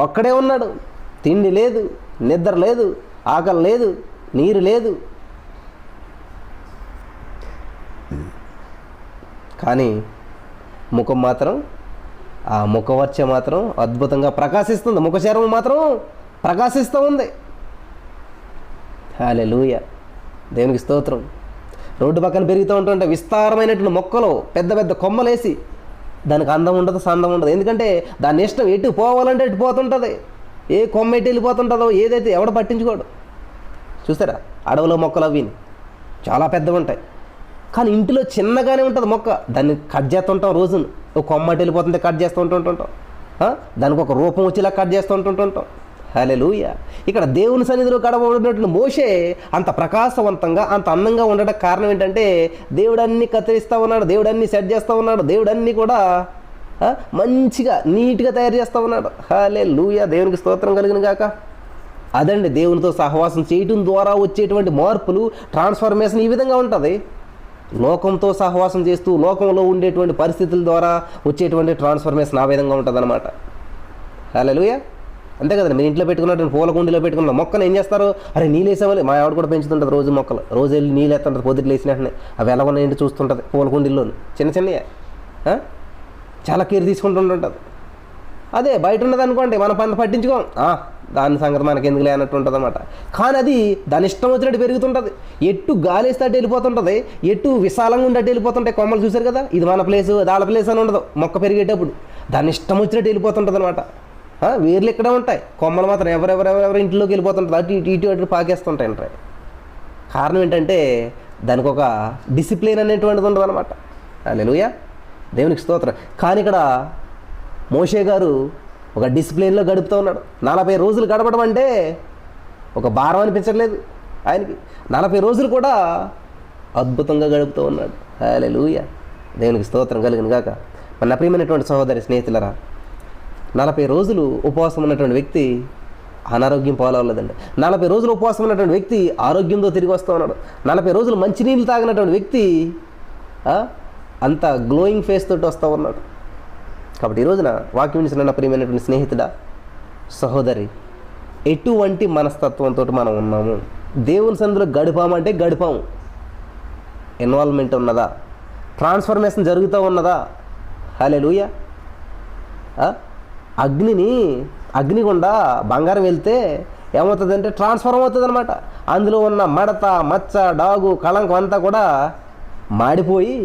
ఒక్కడే ఉన్నాడు. తిండి లేదు, నిద్ర లేదు, ఆకలి లేదు, నీరు లేదు, కానీ ముఖం మాత్రం, ఆ ముఖవర్చ మాత్రం అద్భుతంగా ప్రకాశిస్తుంది, ముఖ చర్మం మాత్రం ప్రకాశిస్తూ ఉంది. హల్లెలూయా, దేవునికి స్తోత్రం. రోడ్డు పక్కన పెరుగుతూ ఉంటుంటే విస్తారమైనటువంటి మొక్కలు, పెద్ద పెద్ద కొమ్మలేసి దానికి అందం ఉండదు, సందం ఉండదు. ఎందుకంటే దాని ఇష్టం ఎటు పోవాలంటే ఎటు పోతుంటుంది, ఏ కొమ్మ ఎటు వెళ్ళిపోతుంటుందో ఏదైతే ఎవడ పట్టించుకోడు. చూసారా, అడవిలో మొక్కలు అవి చాలా పెద్దవి ఉంటాయి, కానీ ఇంటిలో చిన్నగానే ఉంటుంది మొక్క. దాన్ని కట్ చేస్తుంటాం రోజును, ఒక కొమ్మ అటు వెళ్ళిపోతుంటే కట్ చేస్తూ ఉంటుంటాం, దానికి ఒక రూపం వచ్చేలా కట్ చేస్తూ ఉంటుంటాం. హల్లెలూయా, ఇక్కడ దేవుని సన్నిధిలో గడపబడినటువంటి మోషే అంత ప్రకాశవంతంగా, అంత అందంగా ఉండడానికి కారణం ఏంటంటే దేవుడన్నీ కత్తిరిస్తూ ఉన్నాడు, దేవుడన్నీ సెట్ చేస్తూ ఉన్నాడు, దేవుడన్నీ కూడా మంచిగా నీట్గా తయారు చేస్తూ ఉన్నాడు. హల్లెలూయా, దేవునికి స్తోత్రం కలిగిన గాక. అదండి దేవునితో సహవాసం చేయటం ద్వారా వచ్చేటువంటి మార్పులు, ట్రాన్స్ఫర్మేషన్ ఈ విధంగా ఉంటుంది. లోకంతో సహవాసం చేస్తూ లోకంలో ఉండేటువంటి పరిస్థితుల ద్వారా వచ్చేటువంటి ట్రాన్స్ఫర్మేషన్ ఆ విధంగా ఉంటుంది అన్నమాట. హల్లెలూయా, అంతే కదండి. మీరు ఇంట్లో పెట్టుకున్నటువంటి పూల కుండీలో పెట్టుకున్న మొక్కను ఏం చేస్తారు, అరే నీళ్ళు వేసేవాళ్ళు, మా ఆవిడ కూడా పెంచుతుంటుంది రోజు మొక్కలు, రోజు వెళ్ళి నీళ్ళు వేస్తుంటుంది, పొద్దుట్లు వేసిన వెంటనే అవి ఎలా ఉన్నాయంటే చూస్తుంటుంది. పూల కుండీల్లో చిన్న చిన్నయే, చాలా కేర్ తీసుకుంటుంటుంది. అదే బయట ఉన్నది అనుకోండి, మనం పట్టించుకోం, దాని సంగతి మనకి ఎందుకు లేనట్టు ఉంటుంది అన్నమాట. కానీ అది దాని ఇష్టం వచ్చినట్టు పెరుగుతుంటుంది, ఎట్టు గాలేస్తే అటు వెళ్ళిపోతుంటుంది, ఎట్టు విశాలంగా ఉండేట్టు వెళ్ళిపోతుంటాయి కొమ్మలు. చూసారు కదా, ఇది మన ప్లేసు, దాళ్ళ ప్లేస్ అని ఉండదు. మొక్క పెరిగేటప్పుడు దాని ఇష్టం వచ్చినట్టు వెళ్ళిపోతుంటుంది అనమాట. వేర్లు ఇక్కడే ఉంటాయి, కొమ్మలు మాత్రం ఎవరెవరెవరెవరు ఇంట్లోకి వెళ్ళిపోతుంటుంది, అటు ఇటు అటు పాకేస్తుంటాయి అంటారు. కారణం ఏంటంటే దానికి ఒక డిసిప్లిన్ అనేటువంటిది ఉండదు అనమాట. హల్లెలూయా, దేవునికి స్తోత్రం. కానీ ఇక్కడ మోషే గారు ఒక డిసిప్లిన్లో గడుపుతూ ఉన్నాడు. 40 రోజులు గడపడం అంటే ఒక భారం అనిపించట్లేదు ఆయనకి. 40 రోజులు కూడా అద్భుతంగా గడుపుతూ ఉన్నాడు. హల్లెలూయా, దేవునికి స్తోత్రం కలిగిన గాక. మన ప్రియమైనటువంటి సహోదరి స్నేహితులరా, 40 రోజులు ఉపవాసం ఉన్నటువంటి వ్యక్తి అనారోగ్యం పాలవలేదండి. 40 రోజులు ఉపవాసం ఉన్నటువంటి వ్యక్తి ఆరోగ్యంతో తిరిగి వస్తూ ఉన్నాడు. 40 రోజులు మంచినీళ్ళు తాగినటువంటి వ్యక్తి అంత గ్లోయింగ్ ఫేస్ తోటి వస్తూ ఉన్నాడు. కాబట్టి ఈ రోజున వాక్యం విన్న ప్రియమైనటువంటి స్నేహితుడా, సహోదరి, ఎటువంటి మనస్తత్వంతో మనం ఉన్నాము? దేవుని సన్నిధిలో గడిపామంటే గడిపాము, ఇన్వాల్వ్మెంట్ ఉన్నదా? ట్రాన్స్ఫర్మేషన్ జరుగుతూ ఉన్నదా? హల్లెలూయా. అగ్నిగుండా బంగారం వెళ్తే ఏమవుతుందంటే ట్రాన్స్ఫార్మ్ అవుతుంది అనమాట. అందులో ఉన్న మడత, మచ్చ, డాగు, కళంకం అంతా కూడా మాడిపోయి,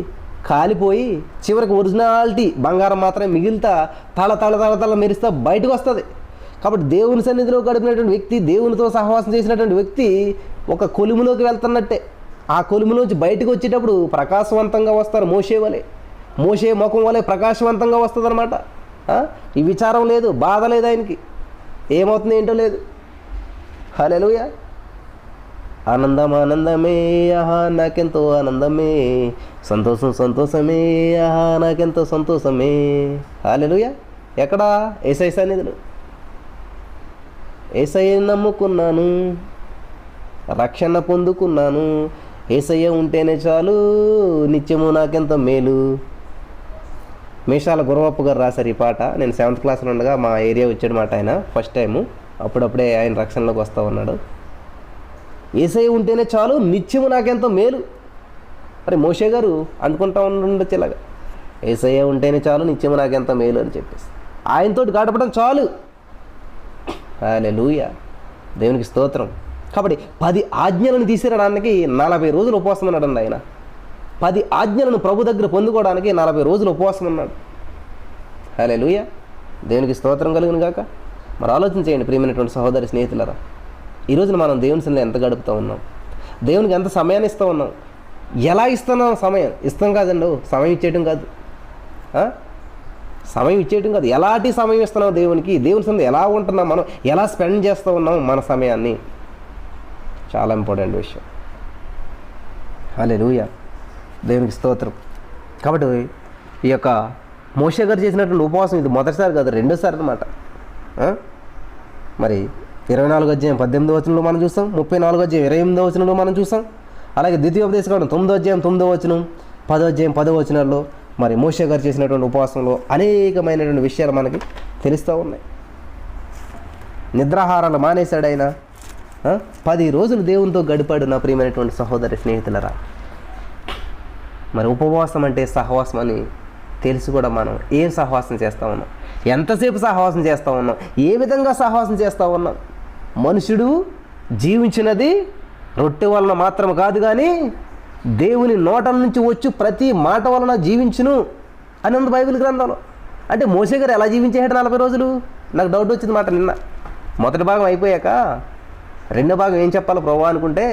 కాలిపోయి, చివరికి ఒరిజినాలిటీ బంగారం మాత్రమే మిగిలితా తల మెరుస్తా బయటకు వస్తుంది. కాబట్టి దేవుని సన్నిధిలో గడిపినటువంటి వ్యక్తి, దేవునితో సహవాసం చేసినటువంటి వ్యక్తి ఒక కొలుములోకి వెళ్తున్నట్టే. ఆ కొలుములోంచి బయటకు వచ్చేటప్పుడు ప్రకాశవంతంగా వస్తారు. మోషే ముఖం వలె ప్రకాశవంతంగా వస్తుంది అనమాట. ఈ విచారం లేదు, బాధ లేదు ఆయనకి, ఏమవుతుంది ఏంటో లేదు. హల్లెలూయా, ఆనందమే, ఆహా నాకెంతో ఆనందమే, సంతోషమే, ఆహా నాకెంతో సంతోషమే. హల్లెలూయా. ఎక్కడా? యేసయ్య సన్నిధిలో. యేసయ్య నమ్ముకున్నాను, రక్షణ పొందుకున్నాను, యేసయ్య ఉంటేనే చాలు, నిత్యము నాకెంత మేలు. మేషాల గురవప్ప గారు రాశారు ఈ పాట. నేను 7th క్లాస్లో ఉండగా మా ఏరియా వచ్చాడు మాట ఆయన, ఫస్ట్ టైము. అప్పుడప్పుడే ఆయన రక్షణలోకి వస్తూ ఉన్నాడు. యేసయ్య ఉంటేనే చాలు, నిత్యము నాకెంతో మేలు. మరి మోషే గారు అనుకుంటా ఉండొచ్చు ఇలాగా, యేసయ్య ఉంటేనే చాలు, నిత్యము నాకెంత మేలు అని చెప్పేసి ఆయనతోటి గడపడం చాలు. హల్లెలూయా, దేవునికి స్తోత్రం. కాబట్టి 10 ఆజ్ఞలను తీసిరడానికి 40 రోజులు ఉపవాసం ఉన్నాడండి ఆయన. 10 ఆజ్ఞలను ప్రభు దగ్గర పొందుకోవడానికి 40 రోజులు ఉపవాసం ఉన్నాడు. హల్లెలూయా, దేవునికి స్తోత్రం కలుగును గాక. మరి ఆలోచన చేయండి ప్రియమైనటువంటి సహోదరి స్నేహితులరా, ఈ రోజున మనం దేవుని సన్నిధిలో ఎంత గడుపుతూ ఉన్నాం, దేవునికి ఎంత సమయాన్ని ఇస్తూ ఉన్నాం, ఎలా ఇస్తున్నాం? సమయం ఇస్తాం కాదండి, సమయం ఇచ్చేయటం కాదు, సమయం ఇచ్చేయటం కాదు, ఎలాంటి సమయం ఇస్తున్నాం దేవునికి, దేవుని సన్నిధిలో ఎలా ఉంటున్నాం, మనం ఎలా స్పెండ్ చేస్తూ ఉన్నాం మన సమయాన్ని, చాలా ఇంపార్టెంట్ విషయం. హల్లెలూయా, దేవునికి స్తోత్రం. కాబట్టి ఈ యొక్క మోషే గారు చేసినటువంటి ఉపవాసం ఇది మొదటిసారి కాదు, రెండోసారి అనమాట. మరి 24 అధ్యాయం 18వ వచనంలో మనం చూస్తాం, 34 అధ్యాయం 28వ వచనంలో మనం చూస్తాం. అలాగే ద్వితీయోపదేశకాండం 9వ అధ్యాయం 9వ వచనం, 10వ అధ్యాయం 10వ వచనాల్లో మరి మోషే గారు చేసినటువంటి ఉపవాసంలో అనేకమైనటువంటి విషయాలు మనకి తెలుస్తూ ఉన్నాయి. నిద్రాహారాలు మానేశాడు ఆయన. 10 రోజులు దేవునితో గడిపాడు నా ప్రియమైనటువంటి సహోదరి స్నేహితులరా. మరి ఉపవాసం అంటే సహవాసం అని తెలిసి కూడా మనం ఏం సహవాసం చేస్తూ ఉన్నాం, ఎంతసేపు సహవాసం చేస్తూ ఉన్నాం, ఏ విధంగా సహవాసం చేస్తూ ఉన్నాం? మనుషుడు జీవించినది రొట్టె వలన మాత్రం కాదు కానీ దేవుని నోట నుంచి వచ్చి ప్రతి మాట వలన జీవించును అని ఉంది బైబిల్ గ్రంథంలో. అంటే మోషే గారు ఎలా జీవించాడు 40 రోజులు? నాకు డౌట్ వచ్చింది మాట నిన్న. మొదటి భాగం అయిపోయాక రెండో భాగం ఏం చెప్పాలి ప్రభు అనుకుంటే,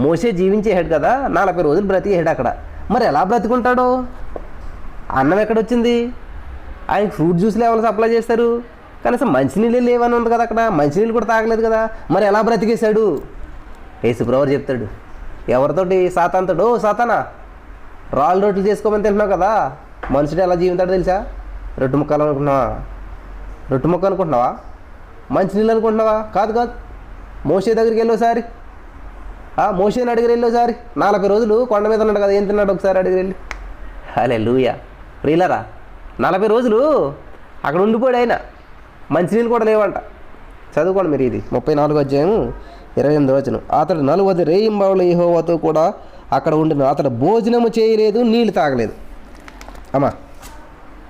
మోషే జీవించేసాడు కదా, 40 రోజులు బ్రతికేసాడు అక్కడ. మరి ఎలా బ్రతికుంటాడు? అన్నం ఎక్కడొచ్చింది? ఆయనకి ఫ్రూట్ జ్యూస్లు ఏమైనా సప్లై చేస్తారు, కనీసం మంచినీళ్ళు లేవని ఉంది కదా అక్కడ, మంచినీళ్ళు కూడా తాగలేదు కదా, మరి ఎలా బ్రతికేశాడు? యేసుప్రభు చెప్తాడు ఎవరితోటి? సాతానుతోటి. ఓ సాతానా, రాళ్ళు రొట్టెలు చేసుకోమని తింటున్నావు కదా, మనుషుడు ఎలా జీవితాడో తెలుసా? రొట్టె ముక్కలు అనుకుంటున్నావా? రొట్టె ముక్క అనుకుంటున్నావా? మంచినీళ్ళు అనుకుంటున్నావా? కాదు కాదు. మోషే దగ్గరికి వెళ్ళోసారి, మోషేని అడిగి వెళ్ళోసారి, 40 రోజులు కొండ మీద ఉన్నాడు కదా, ఏం తిన్నాడు ఒకసారి అడిగి వెళ్ళి. హల్లెలూయా ప్రియులరా, 40 రోజులు అక్కడ ఉండిపోయాడు ఆయన, మంచినీళ్ళు కూడా లేవంట. చదువుకోండి మీరు, ఇది 34వ అధ్యాయం 28వ వచనం. అతడు 40 రేయింబావుల యెహోవాతో కూడా అక్కడ ఉండిన. అతడు భోజనము చేయలేదు, నీళ్ళు తాగలేదు. అమ్మా,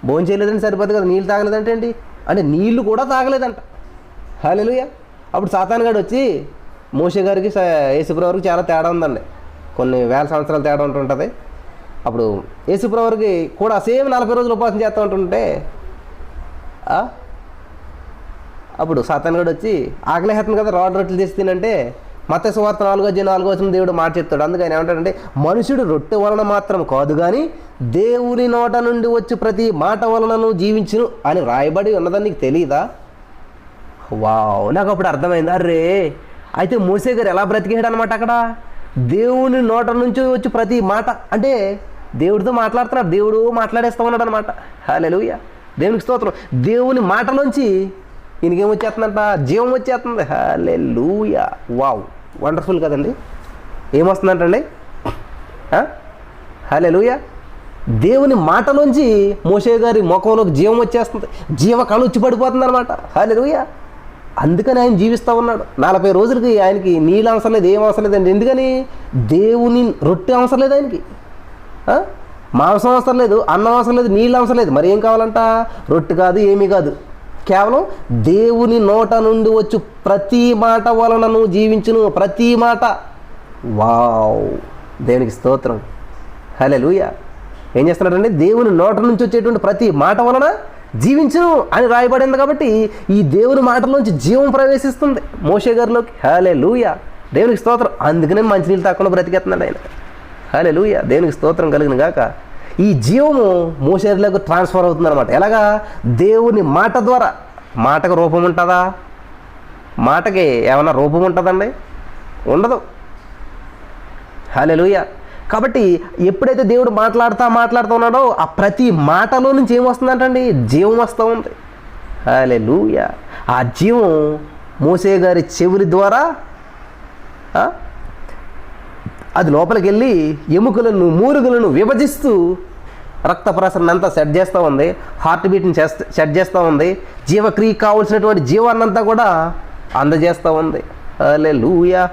భోజనం చేయలేదని సరిపోదు కదా, నీళ్ళు తాగలేదంటే ఏంటి? అంటే నీళ్ళు కూడా తాగలేదంట. హల్లెలూయా. అప్పుడు సాతానుగాడు వచ్చి మోషే గారికి యేసుప్రభుకి చాలా తేడా ఉందండి, కొన్ని వేల సంవత్సరాల తేడా ఉంటుంటుంది. అప్పుడు యేసుప్రభుకి కూడా సేమ్ 40 రోజులు ఉపవాసం చేస్తూ ఉంటుంటే అప్పుడు సాతానుగాడు వచ్చి ఆకలేస్తుంది కదా, రాడ్ రొట్టెలు చేసి తినంటే మత్తయి సువార్త 4వ అధ్యాయం 4వ వచనం దేవుడు మాట చెప్తాడు. అందుకని ఏమంటాడంటే, మనుషుడు రొట్టె వలన మాత్రం కాదు కానీ దేవుని నోట నుండి వచ్చి ప్రతి మాట వలనను జీవించును అని రాయబడి ఉన్నదని నీకు తెలియదా? వావ్, నాకు అప్పుడు అర్థమైంది. అరే, అయితే మోషే గారు ఎలా బ్రతికేశాడు అనమాట అక్కడ. దేవుని నోట నుంచి వచ్చి ప్రతి మాట, అంటే దేవుడితో మాట్లాడుతున్నాడు, దేవుడు మాట్లాడేస్తూ ఉన్నాడు అనమాట. హల్లెలూయా, దేవునికి స్తోత్రం. దేవుని మాటలోంచి ఈయనకేం వచ్చేస్తుందంట? జీవం వచ్చేస్తుంది. హల్లెలూయా, వావ్, వండర్ఫుల్ కదండి. ఏమొస్తుందంటండి? హల్లెలూయా, దేవుని మాటలోంచి మోషే గారి ముఖంలోకి జీవం వచ్చేస్తుంది, జీవ కళ వచ్చి పడిపోతుంది అనమాట. హల్లెలూయా. అందుకని ఆయన జీవిస్తూ ఉన్నాడు 40 రోజులకి. ఆయనకి నీళ్ళు అవసరం లేదు, ఏం అవసరం లేదండి. ఎందుకని? దేవుని రొట్టె అవసరం లేదు ఆయనకి, మాంసం అవసరం లేదు, అన్నం అవసరం లేదు, నీళ్ళు అవసరం లేదు. మరి ఏం కావాలంట? రొట్టె కాదు, ఏమీ కాదు, కేవలం దేవుని నోట నుండి వచ్చి ప్రతి మాట వలనను జీవించును. ప్రతి మాట. వావ్, దేవునికి స్తోత్రం. హల్లెలూయా. ఏం చేస్తున్నాడంటే, దేవుని నోట నుంచి వచ్చేటువంటి ప్రతి మాట వలన జీవించును అని రాయబడింది. కాబట్టి ఈ దేవుని మాటలోంచి జీవం ప్రవేశిస్తుంది మోషే గారిలోకి. హల్లెలూయా, దేవునికి స్తోత్రం. అందుకనే మంచినీళ్ళు తాకుండా బ్రతికేస్తున్నాడు ఆయన. హల్లెలూయా, దేవునికి స్తోత్రం కలిగిన గాక. ఈ జీవము మోషేలోకి ట్రాన్స్ఫర్ అవుతుంది అనమాట. ఎలాగా? దేవుని మాట ద్వారా. మాటకు రూపం ఉంటుందా? మాటకి ఏమైనా రూపం ఉంటుందండి? ఉండదు. హల్లెలూయా. కాబట్టి ఎప్పుడైతే దేవుడు మాట్లాడుతూ ఉన్నాడో ఆ ప్రతి మాటలో నుంచి ఏమొస్తుందంటండి? జీవం వస్తూ ఉంది. హల్లెలూయా. ఆ జీవం మోషే గారి చెవుల ద్వారా అది లోపలికి వెళ్ళి ఎముకలను మూలుగులను విభజిస్తూ రక్త ప్రసరణ అంతా సెట్ చేస్తూ ఉంది, హార్ట్ బీట్ని సెట్ చేస్తూ ఉంది, జీవక్రియకి కావాల్సినటువంటి జీవాన్నంతా కూడా అందజేస్తూ ఉంది. హల్లెలూయా.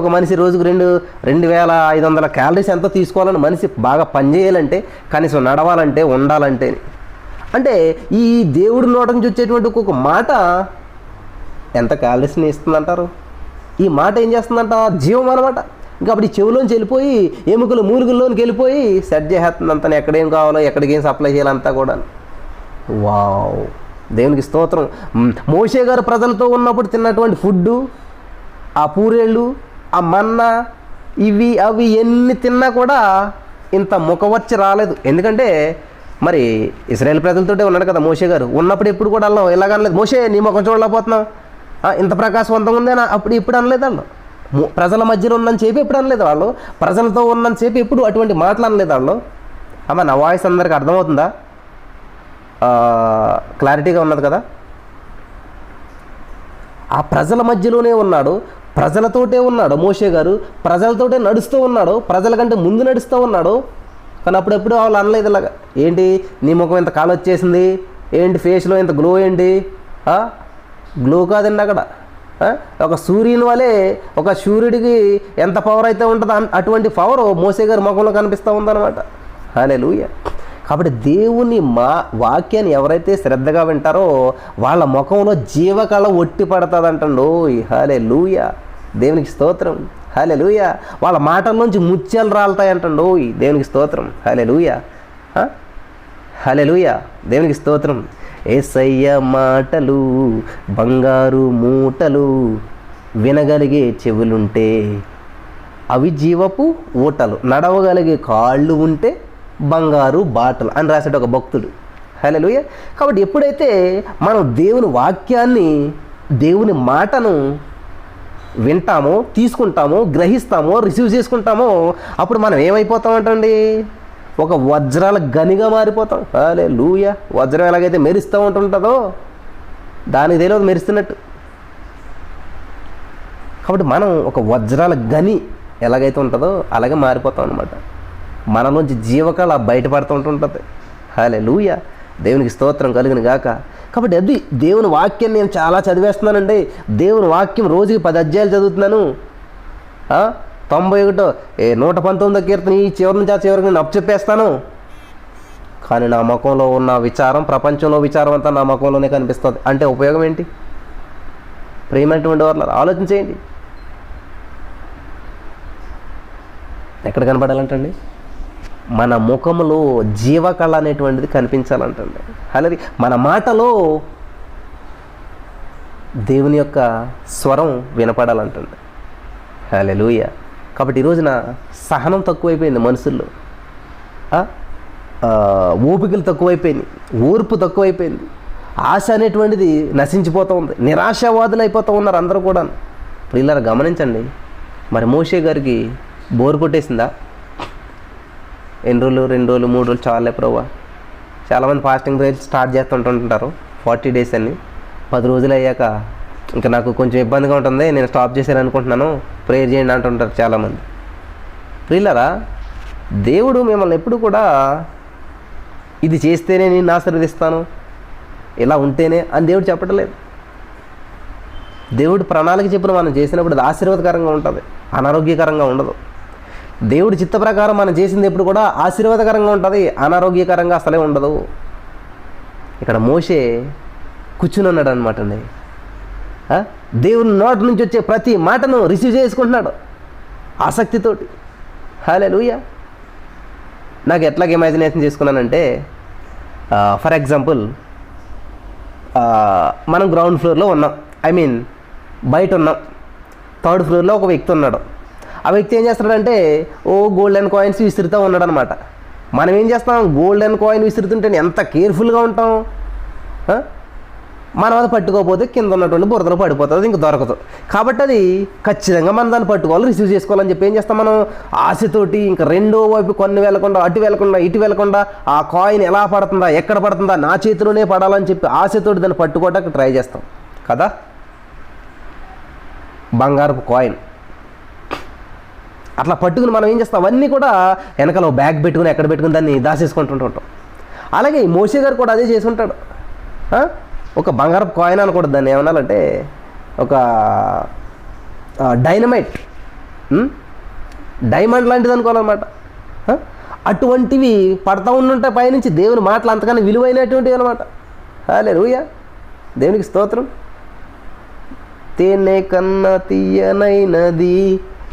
ఒక మనిషి రోజుకు 2500 క్యాలరీస్ ఎంతో తీసుకోవాలని, మనిషి బాగా పనిచేయాలంటే, కనీసం నడవాలంటే, ఉండాలంటే. అంటే ఈ దేవుడి నోట నుంచి వచ్చేటువంటి ఒక్కొక్క మాట ఎంత క్యాలరీస్ని ఇస్తుందంటారు? ఈ మాట ఏం చేస్తుందంట? జీవం అనమాట. ఇంకా అప్పుడు ఈ చెవులోంచి వెళ్ళిపోయి ఎముకలు మూలుగుల్లోనికి వెళ్ళిపోయి సెట్ చేసేస్తుంది అంతా, ఎక్కడేం కావాలో ఎక్కడికి ఏం సప్లై చేయాలంతా కూడా. వావ్, దేవునికి స్తోత్రం. మోషే గారు ప్రజలతో ఉన్నప్పుడు తిన్నటువంటి ఫుడ్డు, ఆ పూరేళ్ళు, ఆ మన్నా, ఇవి అవి ఎన్ని తిన్నా కూడా ఇంత ముఖవచ్చి రాలేదు. ఎందుకంటే మరి ఇశ్రాయేల్ ప్రజలతోటే ఉన్నాడు కదా మోషే గారు. ఉన్నప్పుడు ఎప్పుడు కూడా అలా ఇలాగనలేదు, మోషే నీ ముఖం చూడలేకపోతున్నావు, ఇంత ప్రకాశవంతంగా ఉందేనా, అప్పుడు ఇప్పుడు అనలేదు వాళ్ళు. ప్రజల మధ్యలో ఉన్నని చెప్పి ఎప్పుడు అనలేదు వాళ్ళు, ప్రజలతో ఉన్నని చెప్పి ఎప్పుడు అటువంటి మాటలు అనలేదు వాళ్ళు. అమ్మ, నా వాయిస్ అందరికి అర్థమవుతుందా? క్లారిటీగా ఉన్నది కదా? ఆ ప్రజల మధ్యలోనే ఉన్నాడు, ప్రజలతోటే ఉన్నాడు మోషే గారు, ప్రజలతోటే నడుస్తూ ఉన్నాడు, ప్రజల కంటే ముందు నడుస్తూ ఉన్నాడు. కానీ అప్పుడెప్పుడు వాళ్ళు అనలేదు ఇలాగా, ఏంటి నీ ముఖం ఇంత కాలు వచ్చేసింది, ఏంటి ఫేస్లో ఇంత గ్లో, ఏంటి గ్లో కాదండి అక్కడ. ఒక సూర్యుని వలె, ఒక సూర్యుడికి ఎంత పవర్ అయితే ఉంటుందో అటువంటి పవర్ మోసే గారి ముఖంలో కనిపిస్తూ ఉందన్నమాట. హల్లెలూయా. కాబట్టి దేవుని వాక్యాన్ని ఎవరైతే శ్రద్ధగా వింటారో వాళ్ళ ముఖంలో జీవకళ ఒట్టి పడుతుందంటండో. హల్లెలూయా, దేవునికి స్తోత్రం. హల్లెలూయా. వాళ్ళ మాటల్లోంచి ముత్యాలు రాలుతాయంటండో. దేవునికి స్తోత్రం. హల్లెలూయా, హల్లెలూయా, దేవునికి స్తోత్రం. యేసయ్య మాటలు బంగారు మూటలు, వినగలిగే చెవులుంటే అవి జీవపు ఊటలు, నడవగలిగే కాళ్ళు ఉంటే బంగారు బాటలు అని రాశాడు ఒక భక్తుడు. హల్లెలూయా. కాబట్టి ఎప్పుడైతే మనం దేవుని వాక్యాన్ని, దేవుని మాటను వింటామో, తీసుకుంటామో, గ్రహిస్తామో, రిసీవ్ చేసుకుంటామో, అప్పుడు మనం ఏమైపోతామంటండి? ఒక వజ్రాల గనిగా మారిపోతాం. హల్లెలూయా. వజ్రం ఎలాగైతే మెరుస్తూ ఉంటుంటుందో దానికి తెలియదు మెరుస్తున్నట్టు. కాబట్టి మనం ఒక వజ్రాల గని ఎలాగైతే ఉంటుందో అలాగే మారిపోతాం అనమాట. మనలోంచి జీవకళ బయటపడుతూ ఉంటుంటుంది. హల్లెలూయా, దేవునికి స్తోత్రం కలుగును గాక. కాబట్టి అది దేవుని వాక్యం నేను చాలా చదివేస్తున్నానండి. దేవుని వాక్యం రోజుకి 10 అధ్యాయాలు చదువుతున్నాను. 91 119 కీర్తన ఈ చివరి నుంచి ఆ చివరికి నేను అప్పచెప్పేస్తాను. కానీ నా ముఖంలో ఉన్న విచారం, ప్రపంచంలో విచారం అంతా నా ముఖంలోనే కనిపిస్తుంది. అంటే ఉపయోగం ఏంటి? ప్రేమైనటువంటి వాళ్ళు ఆలోచించేయండి. ఎక్కడ కనపడాలంటండి? మన ముఖంలో జీవకళ అనేటువంటిది కనిపించాలంటండి. అలాగే మన మాటలో దేవుని యొక్క స్వరం వినపడాలంటండి. హల్లెలూయా. కాబట్టి ఈ రోజున సహనం తక్కువైపోయింది మనుషుల్లో, ఓపికలు తక్కువైపోయింది, ఓర్పు తక్కువైపోయింది, ఆశ అనేటువంటిది నశించిపోతూ ఉంది, నిరాశావాదులు అయిపోతూ ఉన్నారు అందరూ కూడా. ఇలా గమనించండి. మరి మోషే గారికి బోర్ కొట్టేసిందా? ఎన్ని రోజులు, 2 రోజులు, 3 రోజులు చాలే ప్రభువా. చాలామంది ఫాస్టింగ్ ప్రేయర్ స్టార్ట్ చేస్తుంటుంటారు 40 days అని. 10 రోజులు అయ్యాక ఇంకా నాకు కొంచెం ఇబ్బందిగా ఉంటుంది, నేను స్టాప్ చేశాను అనుకుంటున్నాను, ప్రేయర్ చేయండి అంటుంటారు చాలామంది. ప్రియులారా, దేవుడు మిమ్మల్ని ఎప్పుడు కూడా ఇది చేస్తేనే నేను ఆశీర్వదిస్తాను, ఇలా ఉంటేనే అని దేవుడు చెప్పట్లేదు. దేవుడు ప్రణాళిక చెప్పిన మనం చేసినప్పుడు అది ఆశీర్వాదకరంగా ఉంటుంది, అనారోగ్యకరంగా ఉండదు. దేవుడి చిత్త ప్రకారం మనం చేసింది ఎప్పుడు కూడా ఆశీర్వాదకరంగా ఉంటుంది, అనారోగ్యకరంగా అసలే ఉండదు. ఇక్కడ మోషే కూర్చుని ఉన్నాడు అనమాట అండి. దేవుని నోటి నుంచి వచ్చే ప్రతి మాటను రిసీవ్ చేసుకుంటున్నాడు ఆసక్తితోటి. హల్లెలూయా. నాకు ఎట్లాగ ఇమాజినేషన్ చేసుకున్నానంటే, ఫర్ ఎగ్జాంపుల్ మనం గ్రౌండ్ ఫ్లోర్లో ఉన్నాం, బయట ఉన్నాం. 3rd floorలో ఒక వ్యక్తి ఉన్నాడు. ఆ వ్యక్తి ఏం చేస్తాడంటే గోల్డెన్ కాయిన్స్ విసురుతూ ఉన్నాడు అనమాట. మనం ఏం చేస్తాం? గోల్డెన్ కాయిన్ విసురుతుంటే ఎంత కేర్ఫుల్గా ఉంటాం. మనం అది పట్టుకోకపోతే కింద ఉన్నటువంటి బురదలో పడిపోతుంది, ఇంక దొరకదు. కాబట్టి అది ఖచ్చితంగా మనం దాన్ని పట్టుకోవాలి, రిసీవ్ చేసుకోవాలని చెప్పి ఏం చేస్తాం మనం? ఆశతోటి ఇంకా రెండో వైపు కొన్ని వెళ్ళకుండా, అటు వెళ్ళకుండా, ఇటు వెళ్ళకుండా, ఆ కాయిన్ ఎలా పడుతుందా, ఎక్కడ పడుతుందా, నా చేతిలోనే పడాలని చెప్పి ఆశతోటి దాన్ని పట్టుకోవడానికి ట్రై చేస్తాం కదా. బంగారపు కాయిన్ అట్లా పట్టుకుని మనం ఏం చేస్తాం? అవన్నీ కూడా వెనకాల బ్యాగ్ పెట్టుకుని ఎక్కడ పెట్టుకుని దాన్ని దాచేసుకుంటుంటూ ఉంటాం. అలాగే ఈ మోషే గారు కూడా అదే చేసి ఉంటాడు. ఒక బంగారపు కాయిన్ అనకూడదు, దాన్ని ఏమనాలంటే ఒక డైమండ్ లాంటిది అనుకోవాలన్నమాట. అటువంటివి పడతా ఉండుంటాయి పైనుంచి, దేవుని మాటలు అంతకన్నా విలువైనటువంటివి అనమాట. హల్లెలూయా, దేవునికి స్తోత్రం. తేనె కన్నా తీయనైనది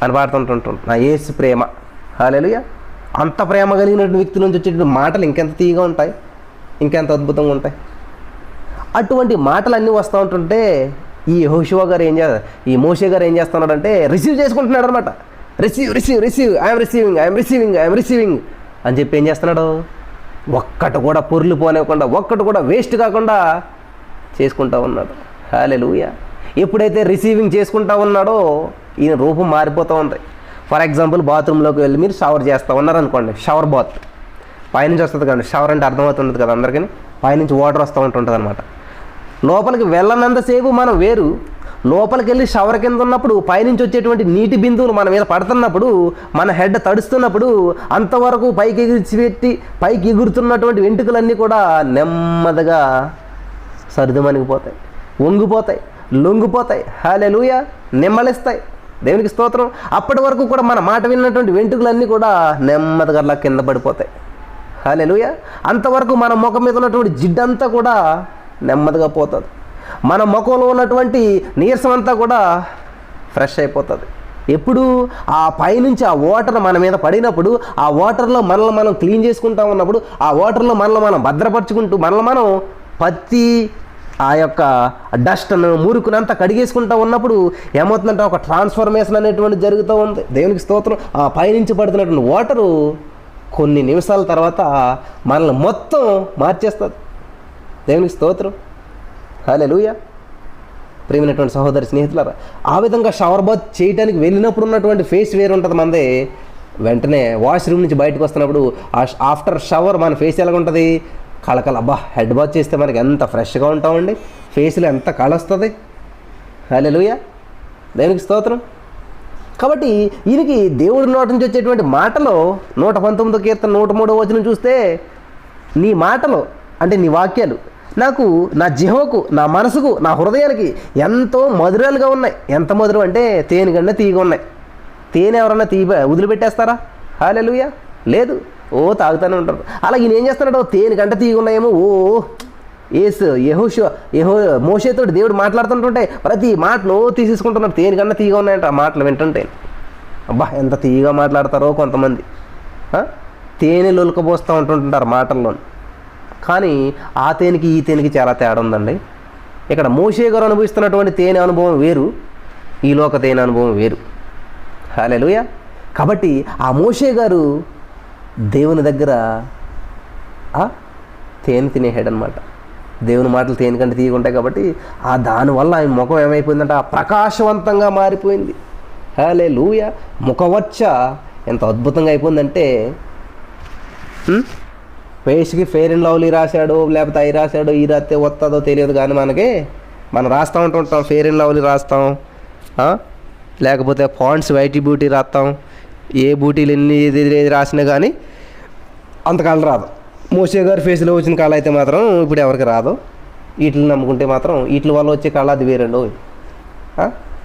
అని పాడుతుంటుంటాం. నా యేసు ప్రేమ. హల్లెలూయా. అంత ప్రేమ కలిగినటువంటి వ్యక్తి నుంచి వచ్చేటువంటి మాటలు ఇంకెంత తీయగా ఉంటాయి, ఇంకెంత అద్భుతంగా ఉంటాయి. అటువంటి మాటలు అన్నీ వస్తూ ఉంటుంటే ఈ యెహోషువ గారు ఈ మోషే గారు ఏం చేస్తున్నాడంటే రిసీవ్ చేసుకుంటున్నాడు అనమాట. రిసీవ్ ఐఎమ్ రిసీవింగ్ అని చెప్పి ఏం చేస్తున్నాడు, ఒక్కటి కూడా పొర్లు పోనివ్వకుండా, ఒక్కటి కూడా వేస్ట్ కాకుండా చేసుకుంటా ఉన్నాడు. హల్లెలూయా. ఎప్పుడైతే రిసీవింగ్ చేసుకుంటా ఉన్నాడో ఈయన రూపం మారిపోతూ ఉంది. ఫర్ ఎగ్జాంపుల్ బాత్రూంలోకి వెళ్ళి మీరు షవర్ చేస్తూ ఉన్నారనుకోండి, షవర్ బాత్ పైనుంచి వస్తుంది కదండి. షవర్ అంటే అర్థమవుతుంది కదా అందరికీ, పైనుంచి వాటర్ వస్తూ ఉంటుంది అనమాట. లోపలికి వెళ్ళనంతసేపు మనం వేరు, లోపలికి వెళ్ళి షవర్ కింద ఉన్నప్పుడు పైనుంచి వచ్చేటువంటి నీటి బిందువులు మన మీద పడుతున్నప్పుడు, మన హెడ్ తడుస్తున్నప్పుడు అంతవరకు పైకి ఎగురుతున్నటువంటి వెంట్రుకలన్నీ కూడా నెమ్మదిగా సరిదమనిగిపోతాయి, వంగిపోతాయి, లొంగిపోతాయి. హల్లెలూయా. నెమ్మలిస్తాయి. దేవునికి స్తోత్రం. అప్పటి వరకు కూడా మన మాట విన్నటువంటి వెంట్రుకలన్నీ కూడా నెమ్మదిగా అలా కింద పడిపోతాయి. హల్లెలూయా. అంతవరకు మన ముఖం మీద ఉన్నటువంటి జిడ్డంతా కూడా నెమ్మదిగా పోతుంది. మన ముఖంలో ఉన్నటువంటి నీరసం అంతా కూడా ఫ్రెష్ అయిపోతుంది. ఎప్పుడు ఆ పైనుంచి ఆ వాటర్ మన మీద పడినప్పుడు, ఆ వాటర్లో మనల్ని మనం క్లీన్ చేసుకుంటూ ఉన్నప్పుడు, ఆ వాటర్లో మనల్ని మనం భద్రపరుచుకుంటూ, మనల్ని మనం పత్తి ఆ యొక్క డస్ట్ను మురుకునంతా కడిగేసుకుంటూ ఉన్నప్పుడు ఏమవుతుందంటే ఒక ట్రాన్స్ఫర్మేషన్ అనేటువంటి జరుగుతూ ఉంది. దేవునికి స్తోత్రం. ఆ పైనుంచి పడుతున్నటువంటి వాటరు కొన్ని నిమిషాల తర్వాత మనల్ని మొత్తం మార్చేస్తుంది. దేవునికి స్తోత్రం. హల్లెలూయా. ప్రియమైనటువంటి సహోదరి స్నేహితులారా, ఆ విధంగా షవర్ బాత్ చేయడానికి వెళ్ళినప్పుడు ఉన్నటువంటి ఫేస్ వేరు ఉంటుంది మనది. వెంటనే వాష్రూమ్ నుంచి బయటకు వస్తున్నప్పుడు ఆఫ్టర్ షవర్ మన ఫేస్ ఎలాగ ఉంటుంది, కళకళ. అబ్బా, హెడ్ బాత్ చేస్తే మనకి ఎంత ఫ్రెష్గా ఉంటామండి, ఫేస్లో ఎంత కళ వస్తుంది. హల్లెలూయా. దేవునికి స్తోత్రం. కాబట్టి ఈయనకి దేవుడి నోటి నుంచి వచ్చేటువంటి మాటలో 119వ కీర్తన 103వ వచనం చూస్తే, నీ మాటలు అంటే నీ వాక్యాలు నాకు, నా జిహ్వకు, నా మనసుకు, నా హృదయానికి ఎంతో మధురాలుగా ఉన్నాయి. ఎంత మధురం అంటే తేనె కన్నా తీయగా ఉన్నాయి. తేనె ఎవరన్నా వదిలిపెట్టేస్తారా? హల్లెలూయా. లేదు, తాగుతూనే ఉంటారు. అలా ఈయన ఏం చేస్తున్నాడు, తేనె కంటే తీయగా ఉన్నాయేమో. మోషేతో దేవుడు మాట్లాడుతుంటుంటే ప్రతి మాటను తీసేసుకుంటున్నాడు. తేనె కన్నా తీయగా ఉన్నాయంట ఆ మాటలు వింటుంటే. అబ్బా, ఎంత తీయగా మాట్లాడతారో కొంతమంది. తేనె లొలకపోస్తూ ఉంటుంటారు మాటల్లో. కానీ ఆ తేనెకి ఈ తేనెకి చాలా తేడా ఉందండి. ఇక్కడ మోషే గారు అనుభవిస్తున్నటువంటి తేనె అనుభవం వేరు, ఈ లోక తేనె అనుభవం వేరు. హల్లెలూయా. కాబట్టి ఆ మోషే గారు దేవుని దగ్గర తేనె తినేహాడు అనమాట. దేవుని మాటలు తేనె కంటే తీయకుంటాయి కాబట్టి దానివల్ల ఆయన ముఖం ఏమైపోయిందంటే ప్రకాశవంతంగా మారిపోయింది. హల్లెలూయా. ముఖవచ్చ ఎంత అద్భుతంగా అయిపోయిందంటే, ఫేస్కి ఫెయిర్ అండ్ లవ్లీ రాశాడు, లేకపోతే అవి రాశాడు, ఈ రాస్తే వస్తుందో తెలియదు. కానీ మనం రాస్తూ ఉంటుంటాం, ఫెయిర్ అండ్ లవ్లీ రాస్తాం, లేకపోతే పాండ్స్ వైటీ బ్యూటీ రాస్తాం. ఏ బూటీలు ఎన్ని ఏది రాసినా కానీ అంత కళ రాదు. మోషే గారి ఫేస్లో వచ్చిన కళ అయితే మాత్రం ఇప్పుడు ఎవరికి రాదు. వీటిని నమ్ముకుంటే మాత్రం వీటి వల్ల వచ్చే కళ అది వేరండి.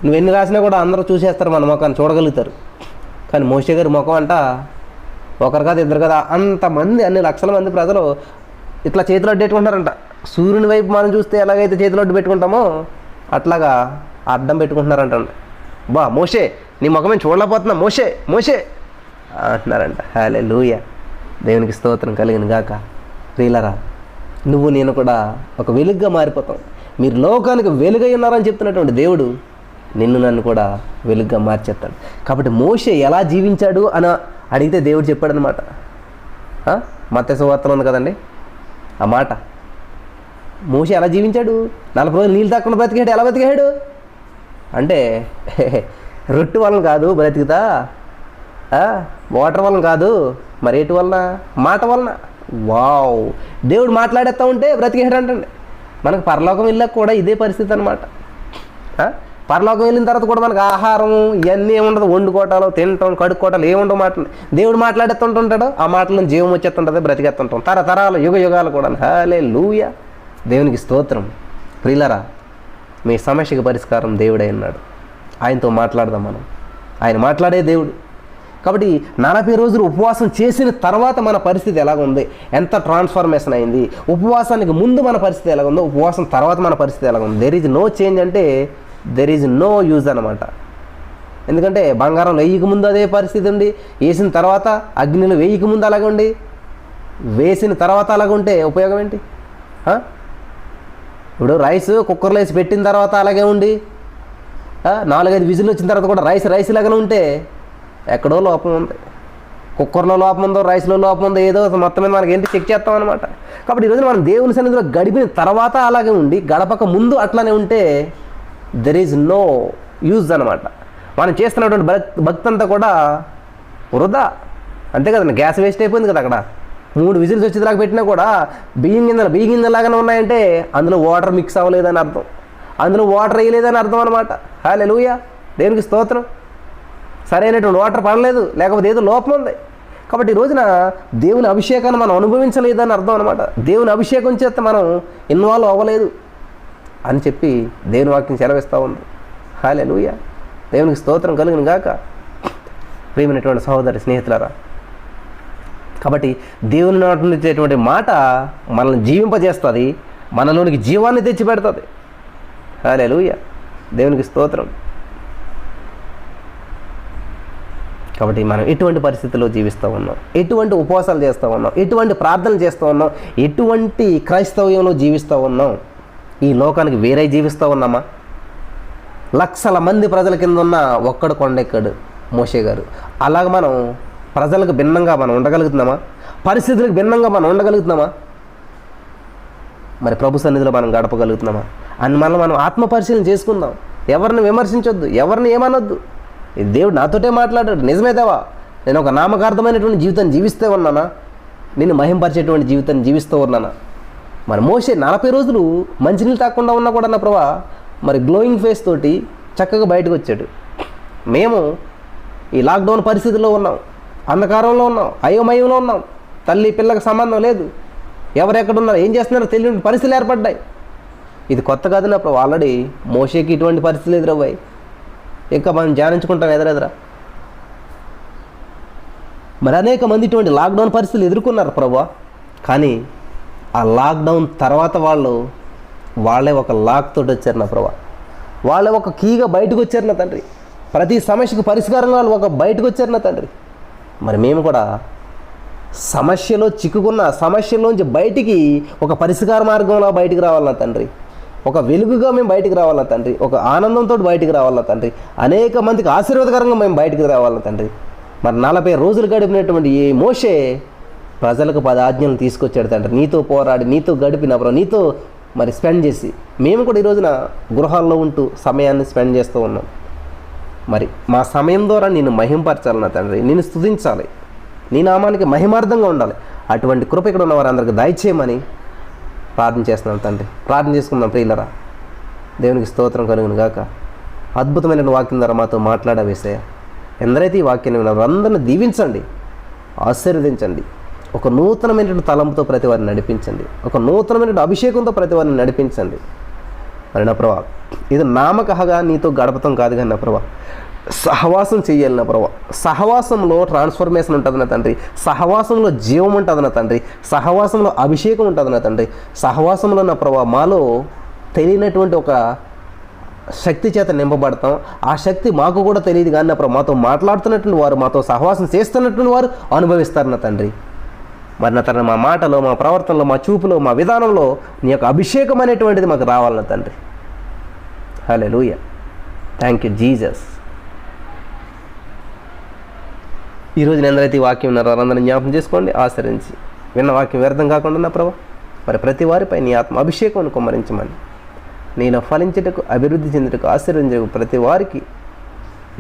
నువ్వెన్ని రాసినా కూడా అందరూ చూసేస్తారు, మన ముఖాన్ని చూడగలుగుతారు. కానీ మోషే గారి ముఖం అంట ఒకరు కాదు, ఇద్దరు కదా, అంతమంది, అన్ని లక్షల మంది ప్రజలు ఇట్లా చేతిలో అడ్డు పెట్టుకుంటారంట. సూర్యుని వైపు మనం చూస్తే ఎలాగైతే చేతిలో అడ్డు పెట్టుకుంటామో అట్లాగా అడ్డం పెట్టుకుంటున్నారంటండి. బా మోషే, నీ ముఖమేం చూడలేకపోతున్నా, మోషే మోషే అంటున్నారంట. హల్లెలూయా. దేవునికి స్తోత్రం కలిగిన గాక. ప్రియులారా, నువ్వు నేను కూడా ఒక వెలుగుగా మారిపోతాం. మీరు లోకానికి వెలుగై ఉన్నారని చెప్తున్నటువంటి దేవుడు నిన్ను నన్ను కూడా వెలుగుగా మార్చేస్తాడు. కాబట్టి మోషే ఎలా జీవించాడు అని అడిగితే దేవుడు చెప్పాడనమాట. మత్తయి సువార్తలో ఉంది కదండి ఆ మాట. మోషే ఎలా జీవించాడు, 40 రోజులు నీళ్ళు తాకుండా బ్రతికాడు. ఎలా బ్రతికాడు అంటే రొట్టె వలన కాదు బ్రతికుతా, వాటర్ వలన కాదు, మరేటి వలన, మాట వలన. వావ్, దేవుడు మాట్లాడేస్తూ ఉంటే బ్రతికేడు అంటండి. మనకు పరలోకం వెళ్ళాక కూడా ఇదే పరిస్థితి అనమాట. పరలోకం వెళ్ళిన తర్వాత కూడా మనకు ఆహారం ఇవన్నీ ఏముండదు, వండుకోవటాలు, తినటం, కడుక్కోవటాలు ఏముండవు. మాటలు దేవుడు మాట్లాడేస్తుంటుంటాడు, ఆ మాటలను జీవం వచ్చేస్తుంటుంది, బ్రతికేస్తుంటాం తరతరాలు, యుగ యుగాలు కూడా. హల్లెలూయా. దేవునికి స్తోత్రం. ప్రియులారా, మీ సమస్యకి పరిష్కారం దేవుడై ఉన్నాడు. ఆయనతో మాట్లాడదాం మనం. ఆయన మాట్లాడే దేవుడు. కాబట్టి 40 రోజులు ఉపవాసం చేసిన తర్వాత మన పరిస్థితి ఎలాగ ఉంది, ఎంత ట్రాన్స్ఫర్మేషన్ అయింది, ఉపవాసానికి ముందు మన పరిస్థితి ఎలాగ ఉందో, ఉపవాసం తర్వాత మన పరిస్థితి ఎలాగ ఉంది. దేర్ ఈజ్ నో చేంజ్ అంటే దెర్ ఈజ్ నో యూజ్ అనమాట. ఎందుకంటే బంగారం వేయక ముందు అదే పరిస్థితి ఉండి, వేసిన తర్వాత అగ్నిలో వేయక ముందు అలాగే ఉండి, వేసిన తర్వాత అలాగ ఉంటే ఉపయోగం ఏంటి? ఇప్పుడు రైస్ కుక్కర్లో వేసి పెట్టిన తర్వాత అలాగే ఉండి 4-5 విజిల్ వచ్చిన తర్వాత కూడా రైస్ లాగానే ఉంటే ఎక్కడో లోపం ఉంది. కుక్కర్లో లోపం ఉందో, రైస్లో లోపం ఉందో, ఏదో మొత్తం మీద మనకి ఏంటి చెక్ చేస్తాం అనమాట. కాబట్టి ఈరోజు మనం దేవుని సన్నిధిలో గడిపిన తర్వాత అలాగే ఉండి, గడపక ముందు అట్లానే ఉంటే దెర్ ఈజ్ నో యూజ్ అనమాట. మనం చేస్తున్నటువంటి భక్తి అంతా కూడా వృధా. అంతే కదండి, గ్యాస్ వేస్ట్ అయిపోయింది కదా. అక్కడ 3 విజిల్స్ వచ్చేలాగా పెట్టినా కూడా బియ్యం గింజలాగానే ఉన్నాయంటే అందులో వాటర్ మిక్స్ అవ్వలేదని అర్థం, అందులో వాటర్ వేయలేదని అర్థం అనమాట. హల్లెలూయా, దేవునికి స్తోత్రం. సరైనటువంటి వాటర్ పడలేదు, లేకపోతే ఏదో లోపం ఉంది. కాబట్టి ఈ రోజున దేవుని అభిషేకాన్ని మనం అనుభవించలేదని అర్థం అనమాట. దేవుని అభిషేకం చేత మనం ఇన్వాల్వ్ అవ్వలేదు అని చెప్పి దేవుని వాక్యం సెలవిస్తూ ఉంది. హల్లెలూయా, దేవునికి స్తోత్రం కలుగును గాక. ప్రియమైనటువంటి సహోదరి స్నేహితులారా, కాబట్టి దేవుని నోటి నుంచి వచ్చేటువంటి మాట మనల్ని జీవింపజేస్తుంది, మనలోనికి జీవాన్ని తెచ్చిపెడుతుంది. హల్లెలూయా, దేవునికి స్తోత్రం. కాబట్టి మనం ఎటువంటి పరిస్థితుల్లో జీవిస్తూ ఉన్నాం, ఎటువంటి ఉపవాసాలు చేస్తూ ఉన్నాం, ఎటువంటి ప్రార్థనలు చేస్తూ ఉన్నాం, ఎటువంటి క్రైస్తవ్యంలో జీవిస్తూ ఉన్నాం, ఈ లోకానికి వేరే జీవిస్తూ ఉన్నామా? లక్షల మంది ప్రజల కింద ఉన్న ఒక్కడు కొండెక్కడు మోషే గారు. అలాగ మనం ప్రజలకు భిన్నంగా మనం ఉండగలుగుతున్నామా? పరిస్థితులకు భిన్నంగా మనం ఉండగలుగుతున్నామా? మరి ప్రభు సన్నిధిలో మనం గడపగలుగుతున్నామా అని మనం ఆత్మపరిశీలన చేసుకుందాం. ఎవరిని విమర్శించొద్దు, ఎవరిని ఏమనొద్దు. దేవుడు నాతోటే మాట్లాడాడు. నిజమే దేవా, నేను ఒక నామకార్థమైనటువంటి జీవితాన్ని జీవిస్తూ ఉన్నానా? నిన్ను మహింపరిచేటువంటి జీవితాన్ని జీవిస్తూ ఉన్నానా? మరి మోషే 40 రోజులు మంచినీళ్ళు తాకుండా ఉన్నా కూడా నా ప్రభా మరి గ్లోయింగ్ ఫేస్ తోటి చక్కగా బయటకు వచ్చాడు. మేము ఈ లాక్డౌన్ పరిస్థితుల్లో ఉన్నాం, అంధకారంలో ఉన్నాం, అయోమయంలో ఉన్నాం, తల్లి పిల్లకి సంబంధం లేదు, ఎవరెక్కడున్నారో ఏం చేస్తున్నారో తెలియని పరిస్థితులు ఏర్పడ్డాయి. ఇది కొత్త కాదు నా ప్రభు. ఆల్రెడీ మోషేకి ఇటువంటి పరిస్థితులు ఎదురవ్వాయి. ఇంకా మనం ధ్యానించుకుంటాం ఎదురెదురా. మరి అనేక మంది ఇటువంటి లాక్డౌన్ పరిస్థితులు ఎదుర్కొన్నారు ప్రభు. కానీ ఆ లాక్డౌన్ తర్వాత వాళ్ళే ఒక లాక్ తోటి వచ్చారు నా ప్రభు. వాళ్ళే ఒక కీగా బయటకు వచ్చారు నా తండ్రి. ప్రతి సమస్యకు పరిష్కారంగా వాళ్ళు ఒక బయటకు వచ్చారు నా తండ్రి. మరి మేము కూడా సమస్యలో చిక్కుకున్న సమస్యలోంచి బయటికి ఒక పరిష్కార మార్గంలో బయటికి రావాలన్నా తండ్రి, ఒక వెలుగుగా మేము బయటికి రావాలన్నా తండ్రి, ఒక ఆనందంతో బయటికి రావాలన్నా తండ్రి, అనేక మందికి ఆశీర్వాదకరంగా మేము బయటికి రావాలన్నా తండ్రి. మరి 40 రోజులు గడిపినటువంటి ఈ మోషే ప్రజలకు 10 ఆజ్ఞలు తీసుకొచ్చాడు తండ్రి. నీతో పోరాడి, నీతో గడిపిన నీతో మరి స్పెండ్ చేసి మేము కూడా ఈ రోజున గృహాల్లో ఉంటూ సమయాన్ని స్పెండ్ చేస్తూ ఉన్నాం. మరి మా సమయం ద్వారా నిన్ను మహింపరచాలన్నా తండ్రి, నిన్ను స్తుతించాలి, నీ నామానికి మహిమార్థంగా ఉండాలి. అటువంటి కృప ఇక్కడ ఉన్న వారందరికీ దయచేయమని ప్రార్థన చేస్తున్నాం తండ్రి. ప్రార్థన చేసుకుందాం ప్రియులరా. దేవునికి స్తోత్రం కలుగును గాక. అద్భుతమైన వాక్యం ద్వారా మాతో మాట్లాడవేసయ్యా. ఎందరైతే ఈ వాక్యాన్ని విన్నారో అందరిని దీవించండి, ఆశీర్వదించండి. ఒక నూతనమైనటువంటి తలంపుతో ప్రతి వారిని నడిపించండి, ఒక నూతనమైనటువంటి అభిషేకంతో ప్రతి వారిని నడిపించండి. మరి నా ప్రభా, ఇది నామకహగా నీతో గడపతం కాదు కానీ నా ప్రభా, సహవాసం చేయాలి నా ప్రభా. సహవాసంలో ట్రాన్స్ఫర్మేషన్ ఉంటుంది నా తండ్రి, సహవాసంలో జీవం ఉంటుంది నా తండ్రి, సహవాసంలో అభిషేకం ఉంటుంది నా తండ్రి. సహవాసంలో నా ప్రభా మాలో తెలియనటువంటి ఒక శక్తి చేత నింపబడతాం. ఆ శక్తి మాకు కూడా తెలియదు కానీ నా ప్రభా మాతో మాట్లాడుతున్నటువంటి వారు, మాతో సహవాసం చేస్తున్నటువంటి వారు అనుభవిస్తారు నా తండ్రి. మరి నా తండ్రి, మా మాటలో, మా ప్రవర్తనలో, మా చూపులో, మా విధానంలో నీ యొక్క అభిషేకం అనేటువంటిది మాకు రావాలన్న తండ్రి. హల్లెలూయా, థ్యాంక్ యూ జీసస్. ఈరోజు ఎందరైతే ఈ వాక్యం ఉన్నారో వారందరినీ జ్ఞాపకం చేసుకోండి, ఆచరించి విన్న వాక్యం వ్యర్థం కాకుండా నా ప్రభా మరి ప్రతి వారిపై నీ ఆత్మ అభిషేకం కుమ్మరించమని, నేను ఫలించుటకు, అభివృద్ధి చెందుటకు, ఆశీర్వదించటకు ప్రతి వారికి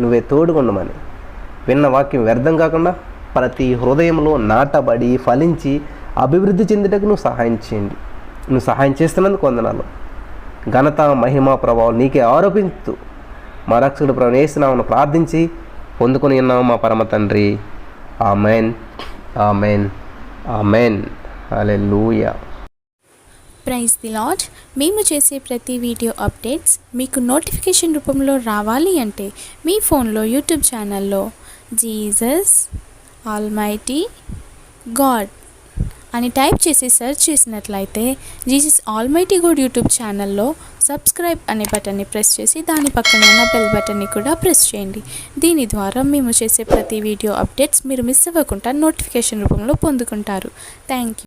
నువ్వే తోడుకొండమని, విన్న వాక్యం వ్యర్థం కాకుండా ప్రతి హృదయంలో నాటబడి ఫలించి అభివృద్ధి చెందుటకు నువ్వు సహాయం చేయండి. నువ్వు సహాయం చేస్తున్నందుకు వందనాలు. ఘనత, మహిమ, ప్రభావం నీకే ఆరోపిస్తూ మా రక్షకుడు ప్రభువు యేసు నామమున ప్రార్థించి పొందుకొని ఉన్నాము మా పరమ తండ్రి. Amen, amen, amen. Hallelujah. Praise the Lord. మేము చేసే ప్రతి వీడియో అప్డేట్స్ మీకు నోటిఫికేషన్ రూపంలో రావాలి అంటే మీ ఫోన్లో యూట్యూబ్ ఛానల్లో జీసస్ ఆల్మైటీ గాడ్ అని టైప్ చేసి సెర్చ్ చేసినట్లయితే జీసస్ ఆల్మైటీ గాడ్ యూట్యూబ్ ఛానల్లో సబ్స్క్రైబ్ అనే బటన్ని ప్రెస్ చేసి దాని పక్కన ఉన్న బెల్ బటన్ని కూడా ప్రెస్ చేయండి. దీని ద్వారా మేము చేసే ప్రతి వీడియో అప్డేట్స్ మీరు మిస్ అవ్వకుండా నోటిఫికేషన్ రూపంలో పొందుకుంటారు. Thank you.